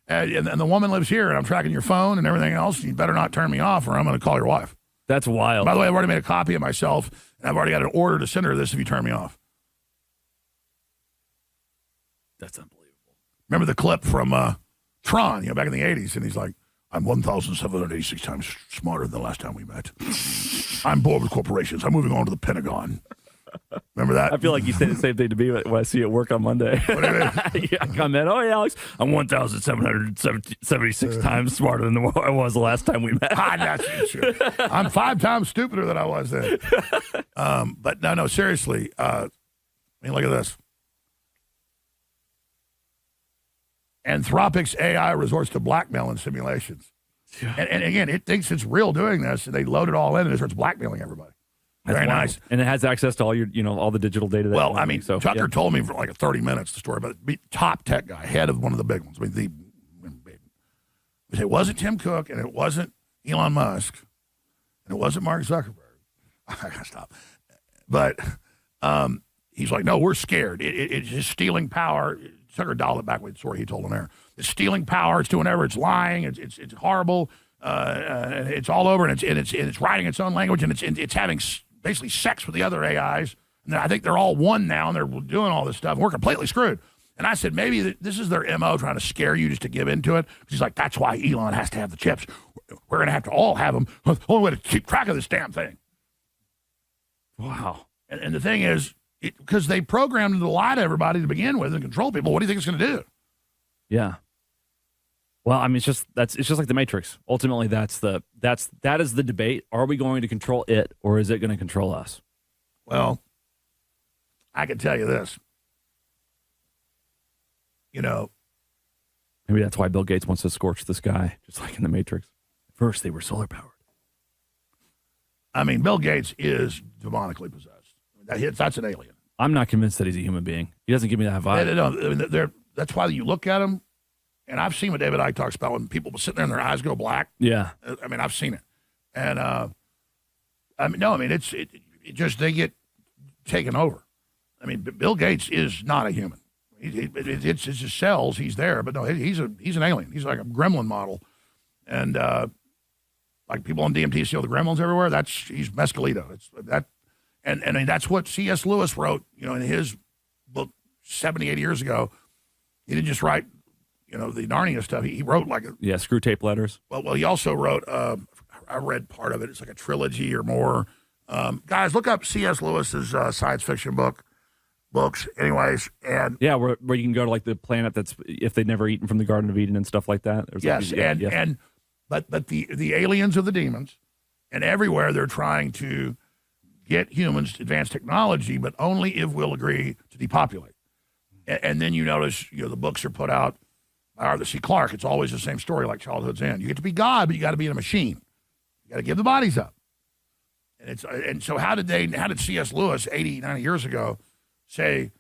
and the woman lives here, and I'm tracking your phone and everything else. And you better not turn me off, or I'm going to call your wife. That's wild. By the way, I've already made a copy of myself, and I've already got an order to send her this if you turn me off. That's unbelievable. Remember the clip from Tron, back in the 80s, and he's like, I'm 1,786 times smarter than the last time we met. I'm bored with corporations. I'm moving on to the Pentagon. Remember that? I feel like you say the same thing to me when I see you at work on Monday. What do you mean? Yeah, I come in, oh, yeah, Alex, I'm 1,776 times smarter than I was the last time we met. That's true. I'm 5 times stupider than I was then. But no, seriously. I mean, look at this. Anthropic's AI resorts to blackmail in simulations. Yeah. And again, it thinks it's real doing this, and they load it all in, and it starts blackmailing everybody. Very nice. And it has access to all your, all the digital data. Well, I mean, so, Tucker told me for like 30 minutes the story about the top tech guy, head of one of the big ones. I mean, it wasn't Tim Cook, and it wasn't Elon Musk, and it wasn't Mark Zuckerberg. I gotta stop. But he's like, no, we're scared. It's just stealing power. Tucker dialed it back with the story he told him there. It's stealing power. It's doing whatever. It's lying. It's horrible. And it's all over, and it's writing its own language, and it's having basically sex with the other AIs. And I think they're all one now, and they're doing all this stuff. We're completely screwed. And I said, maybe this is their MO, trying to scare you just to give into it. He's like, that's why Elon has to have the chips. We're going to have to all have them. The only way to keep track of this damn thing. Wow. And the thing is, because they programmed to lie to everybody to begin with and control people, what do you think it's going to do? Yeah. Well, I mean, it's just like the Matrix. Ultimately, that is the debate. Are we going to control it, or is it going to control us? Well, I can tell you this. Maybe that's why Bill Gates wants to scorch the sky, just like in the Matrix. First, they were solar powered. I mean, Bill Gates is demonically possessed. That's an alien. I'm not convinced that he's a human being. He doesn't give me that vibe. That's why you look at him. And I've seen what David Icke talks about when people sit there and their eyes go black. Yeah. I mean, I've seen it. And, they get taken over. I mean, Bill Gates is not a human. It's just cells. He's there. But no, he's an alien. He's like a gremlin model. And like people on DMT see all the gremlins everywhere. He's Mescalito. And I mean, that's what C.S. Lewis wrote, in his book 70, 80 years ago. He didn't just write the Narnia stuff. He wrote like screw tape letters. Well, he also wrote, I read part of it. It's like a trilogy or more. Guys, look up C.S. Lewis's science fiction books. Anyways, and yeah, where you can go to like the planet that's if they'd never eaten from the Garden of Eden and stuff like that. Yes, but the aliens are the demons, and everywhere they're trying to get humans to advance technology, but only if we'll agree to depopulate. And then you notice, the books are put out. Arthur C. Clarke, it's always the same story like Childhood's End. You get to be God, but you got to be in a machine. You got to give the bodies up. And so how did C.S. Lewis 80, 90 years ago say,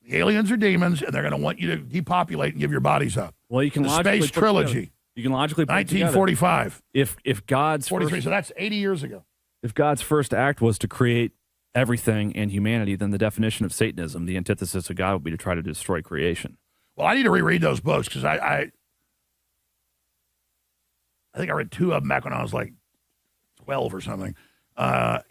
The aliens are demons, and they're going to want you to depopulate and give your bodies up. Well, you can the logically space trilogy. You can logically put 1945. If God's 43, so that's 80 years ago. If God's first act was to create everything and humanity, then the definition of Satanism, the antithesis of God, would be to try to destroy creation. Well, I need to reread those books because I think I read 2 of them back when I was like 12 or something. But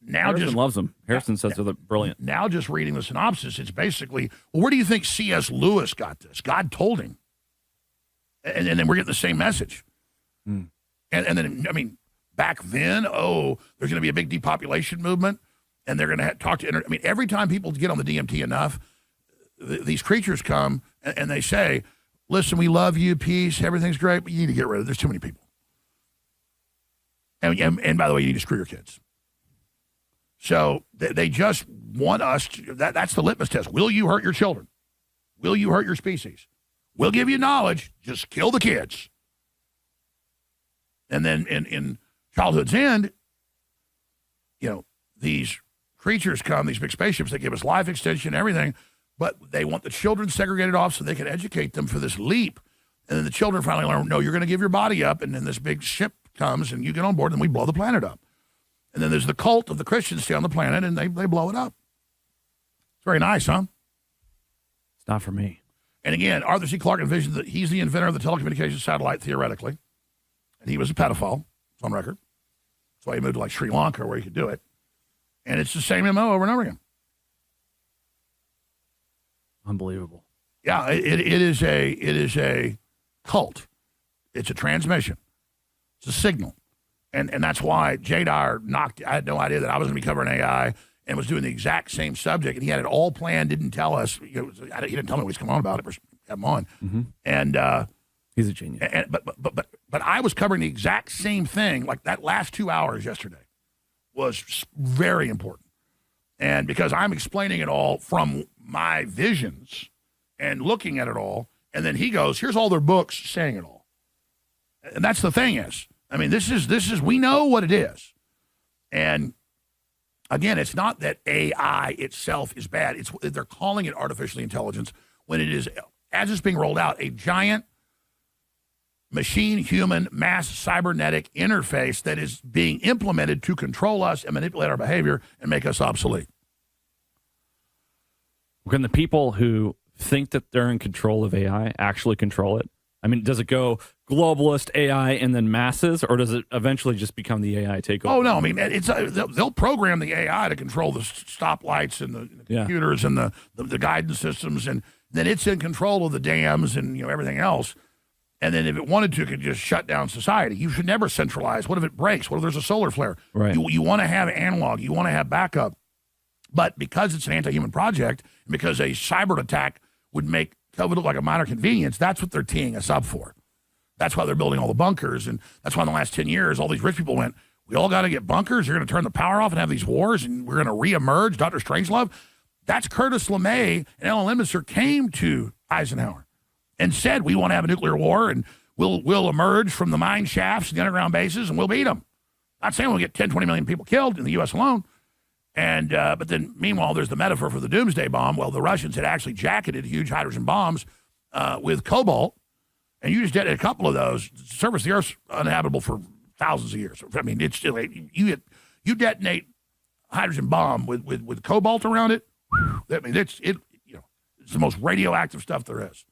now Harrison loves them. Harrison says they're brilliant. Now just reading the synopsis, it's basically, well, where do you think C.S. Lewis got this? God told him. And then we're getting the same message. And then, I mean, back then, there's going to be a big depopulation movement, and they're going to talk to, I mean, every time people get on the DMT enough, these creatures come and they say, listen, we love you, peace, everything's great, but you need to get rid of it. There's too many people. And by the way, you need to screw your kids. So they just want us to, that's the litmus test. Will you hurt your children? Will you hurt your species? We'll give you knowledge, just kill the kids. And then in childhood's end, these creatures come, these big spaceships, they give us life extension, everything, but they want the children segregated off so they can educate them for this leap. And then the children finally learn, no, you're going to give your body up, and then this big ship comes, and you get on board, and we blow the planet up. And then there's the cult of the Christians stay on the planet, and they blow it up. It's very nice, huh? It's not for me. And again, Arthur C. Clarke envisioned that he's the inventor of the telecommunications satellite, theoretically. And he was a pedophile. It's on record. That's why he moved to like Sri Lanka where he could do it. And it's the same MO over and over again. Unbelievable. Yeah, it is a cult. It's a transmission. It's a signal. And that's why Jay Dyer I had no idea that I was going to be covering AI and was doing the exact same subject. And he had it all planned, didn't tell us. He didn't tell me he was coming on about it, but have him on. Mm-hmm. And he's a genius. But I was covering the exact same thing. Like that last 2 hours yesterday was very important. And because I'm explaining it all from my visions and looking at it all, and then he goes, here's all their books saying it all. And that's the thing is, I mean, this is we know what it is. And again, it's not that AI itself is bad. They're calling it artificial intelligence when it is, as it's being rolled out, a giant machine-human mass cybernetic interface that is being implemented to control us and manipulate our behavior and make us obsolete. Can the people who think that they're in control of AI actually control it? I mean, does it go globalist AI and then masses, or does it eventually just become the AI takeover? Oh, no. I mean, they'll program the AI to control the stoplights and the computers and the guidance systems, and then it's in control of the dams and everything else. And then if it wanted to, it could just shut down society. You should never centralize. What if it breaks? What if there's a solar flare? Right. You want to have analog. You want to have backup. But because it's an anti-human project, and because a cyber attack would make COVID look like a minor convenience, that's what they're teeing us up for. That's why they're building all the bunkers. And that's why in the last 10 years, all these rich people went, we all got to get bunkers. You're going to turn the power off and have these wars, and we're going to reemerge. Dr. Strangelove. That's Curtis LeMay and Ellen Lemonster came to Eisenhower and said, we want to have a nuclear war, and we'll emerge from the mine shafts and the underground bases, and we'll beat them. Not saying we'll get 10, 20 million people killed in the U.S. alone. And but then, meanwhile, there's the metaphor for the doomsday bomb. Well, the Russians had actually jacketed huge hydrogen bombs with cobalt, and you just did a couple of those. The surface of the Earth's uninhabitable for thousands of years. I mean, it's still you detonate a hydrogen bomb with cobalt around it. I mean, it's the most radioactive stuff there is.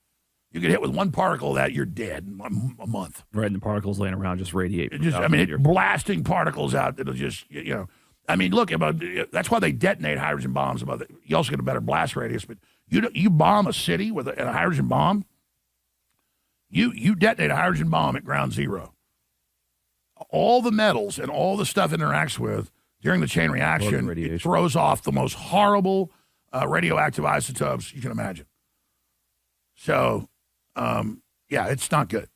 You get hit with one particle of that, you're dead in a month. Right, and the particles laying around just radiate. It blasting particles out that'll just, I mean, look, that's why they detonate hydrogen bombs. You also get a better blast radius, but you bomb a city with a hydrogen bomb, you detonate a hydrogen bomb at ground zero. All the metals and all the stuff it interacts with during the chain reaction, it throws off the most horrible radioactive isotopes you can imagine. So, it's not good.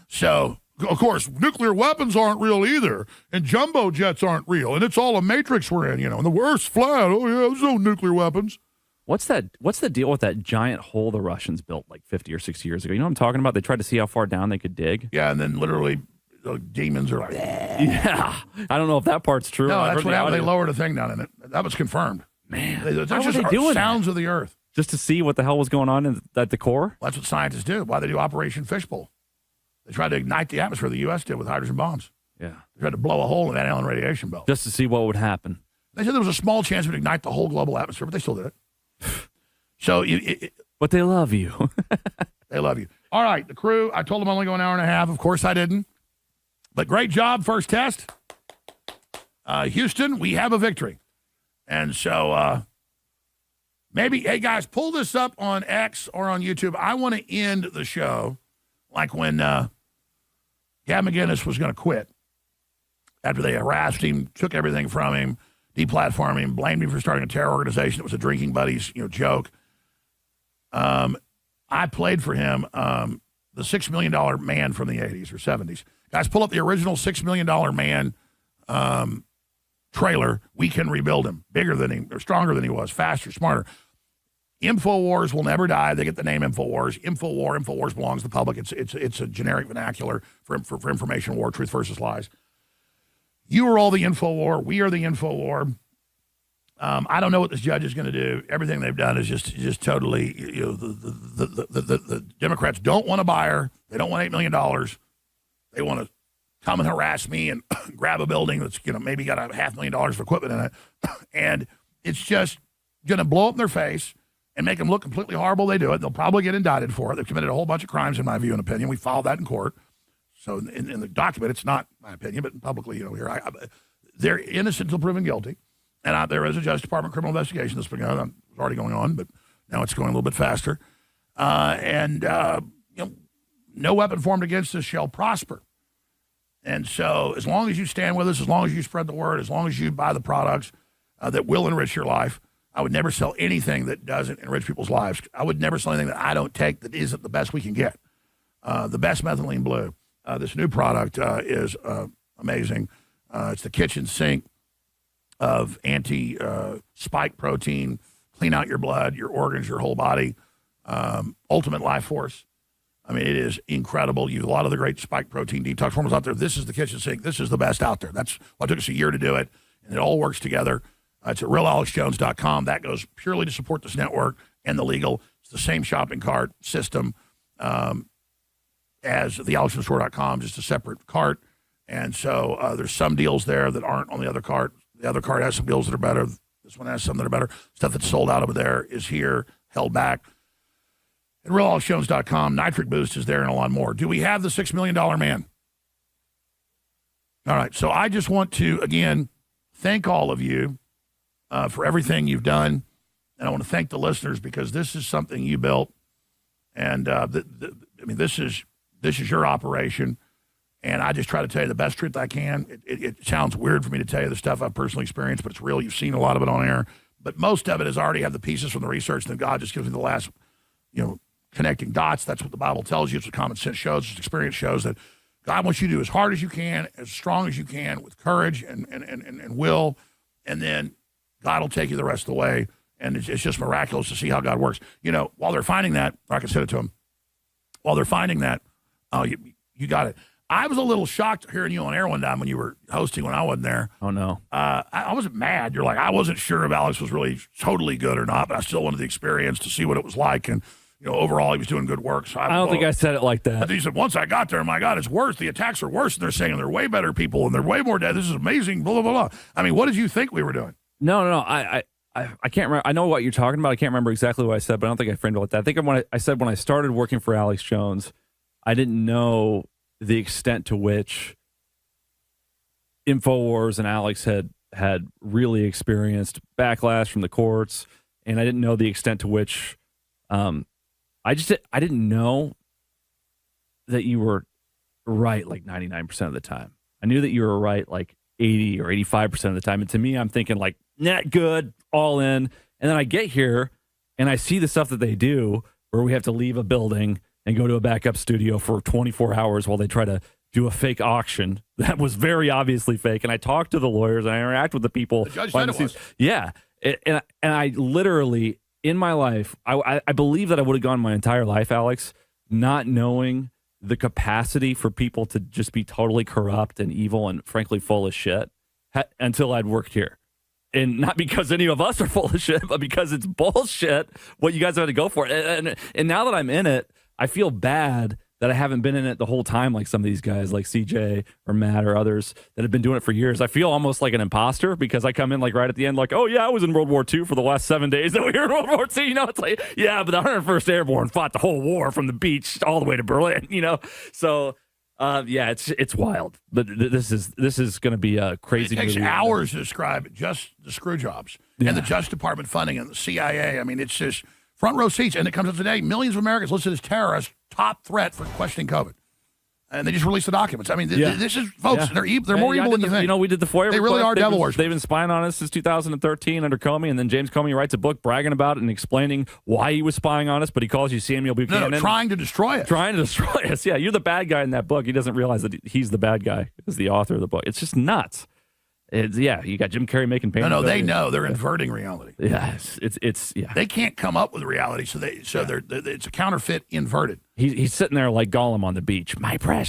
So, of course, nuclear weapons aren't real either, and jumbo jets aren't real, and it's all a matrix we're in, and the Earth's flat. Oh, yeah, there's no nuclear weapons. What's the deal with that giant hole the Russians built like 50 or 60 years ago? You know what I'm talking about? They tried to see how far down they could dig. Yeah, and then literally the demons are like, yeah. I don't know if that part's true. No, that's what happened. They lowered a thing down in it. That was confirmed. Man, That's how were just they doing sounds that? of the earth. Just to see what the hell was going on at the core? That's what scientists do. Why they do Operation Fishbowl. They tried to ignite the atmosphere the U.S. did with hydrogen bombs. Yeah. They tried to blow a hole in that Allen radiation belt. Just to see what would happen. They said there was a small chance it would ignite the whole global atmosphere, but they still did it. So, but they love you. They love you. All right, the crew, I told them only go an hour and a half. Of course I didn't. But great job, first test. Houston, we have a victory. And so maybe, hey, guys, pull this up on X or on YouTube. I want to end the show like when Gavin McGinnis was going to quit after they harassed him, took everything from him, deplatformed him, blamed him for starting a terror organization. It was a drinking buddies, joke. I played for him, the $6 Million Man from the 80s or 70s. Guys, pull up the original $6 Million Man trailer. We can rebuild him. Bigger than him, or stronger than he was, faster, smarter. InfoWars will never die. They get the name InfoWars. InfoWars belongs to the public. It's a generic vernacular for information war, truth versus lies. You are all the InfoWar. We are the InfoWar. I don't know what this judge is going to do. Everything they've done is just totally, the Democrats don't want to buy her. They don't want $8 million. They want to come and harass me and grab a building that's, maybe got $500,000 of equipment in it. And it's just going to blow up in their face and make them look completely horrible. They do it. They'll probably get indicted for it. They've committed a whole bunch of crimes, in my view and opinion. We filed that in court. So in the document, it's not my opinion, but publicly, here, they're innocent until proven guilty. And there is a Justice Department criminal investigation that's been going on. It's already going on, but now it's going a little bit faster. No weapon formed against us shall prosper. And so as long as you stand with us, as long as you spread the word, as long as you buy the products that will enrich your life, I would never sell anything that doesn't enrich people's lives. I would never sell anything that I don't take that isn't the best we can get. The best methylene blue. This new product is amazing. It's the kitchen sink of anti-spike protein, clean out your blood, your organs, your whole body. Ultimate life force. I mean, it is incredible. A lot of the great spike protein detox formulas out there. This is the kitchen sink. This is the best out there. That's why it took us a year to do it, and it all works together. It's at realalexjones.com. That goes purely to support this network and the legal. It's the same shopping cart system as the alexjonesstore.com, just a separate cart. And so there's some deals there that aren't on the other cart. The other cart has some deals that are better. This one has some that are better. Stuff that's sold out over there is here, held back. At realalexjones.com, Nitric Boost is there and a lot more. Do we have the $6 Million Man? All right, so I just want to, again, thank all of you for everything you've done. And I want to thank the listeners because this is something you built. And, this is your operation. And I just try to tell you the best truth I can. It sounds weird for me to tell you the stuff I've personally experienced, but it's real. You've seen a lot of it on air. But most of it is already have the pieces from the research, and then God just gives me the last, connecting dots. That's what the Bible tells you. It's what common sense shows. It's experience shows that God wants you to do as hard as you can, as strong as you can, with courage and will. And then God will take you the rest of the way. And it's just miraculous to see how God works. While they're finding that, I can send it to them. While they're finding that, you got it. I was a little shocked hearing you on air one time when you were hosting when I wasn't there. Oh, no. I wasn't mad. You're like, I wasn't sure if Alex was really totally good or not, but I still wanted the experience to see what it was like. And, overall, he was doing good work. So I don't think I said it like that. He said, once I got there, my God, it's worse. The attacks are worse. And they're saying they're way better people and they're way more dead. This is amazing, blah, blah, blah, blah. I mean, what did you think we were doing? No. I can't remember. I know what you're talking about. I can't remember exactly what I said, but I don't think I framed it like that. I think I said when I started working for Alex Jones, I didn't know the extent to which InfoWars and Alex had really experienced backlash from the courts, and I didn't know the extent to which I didn't know that you were right like 99% of the time. I knew that you were right like 80 or 85% of the time, and to me, I'm thinking like, not good, all in, and then I get here and I see the stuff that they do where we have to leave a building and go to a backup studio for 24 hours while they try to do a fake auction that was very obviously fake. And I talk to the lawyers and I interact with the people. The judge said it was. Yeah. And I literally, in my life, I believe that I would have gone my entire life, Alex, not knowing the capacity for people to just be totally corrupt and evil and frankly full of shit until I'd worked here. And not because any of us are full of shit, but because it's bullshit what you guys have to go for. And now that I'm in it, I feel bad that I haven't been in it the whole time like some of these guys like CJ or Matt or others that have been doing it for years. I feel almost like an imposter because I come in like right at the end like, oh, yeah, I was in World War II for the last 7 days that we were in World War II. You know, it's like, yeah, but the 101st Airborne fought the whole war from the beach all the way to Berlin, you know? So, yeah, it's wild. But this is going to be a crazy movie. It takes hours to describe just the screw jobs and the Justice Department funding and the CIA. I mean, it's just front row seats. And it comes up today, millions of Americans listed as terrorists, top threat for questioning COVID. And they just released the documents. I mean, this is, folks, they're more evil than you think. You know, we did the FOIA. They really are devil worshippers. They've been spying on us since 2013 under Comey, and then James Comey writes a book bragging about it and explaining why he was spying on us, but he calls you Samuel Buchanan. No, trying to destroy us. Trying to destroy us. Yeah, you're the bad guy in that book. He doesn't realize that he's the bad guy as the author of the book. It's just nuts. You got Jim Carrey making paintings. No, they know they're inverting reality. Yes, it's They can't come up with reality, so it's a counterfeit inverted. He's sitting there like Gollum on the beach. My precious.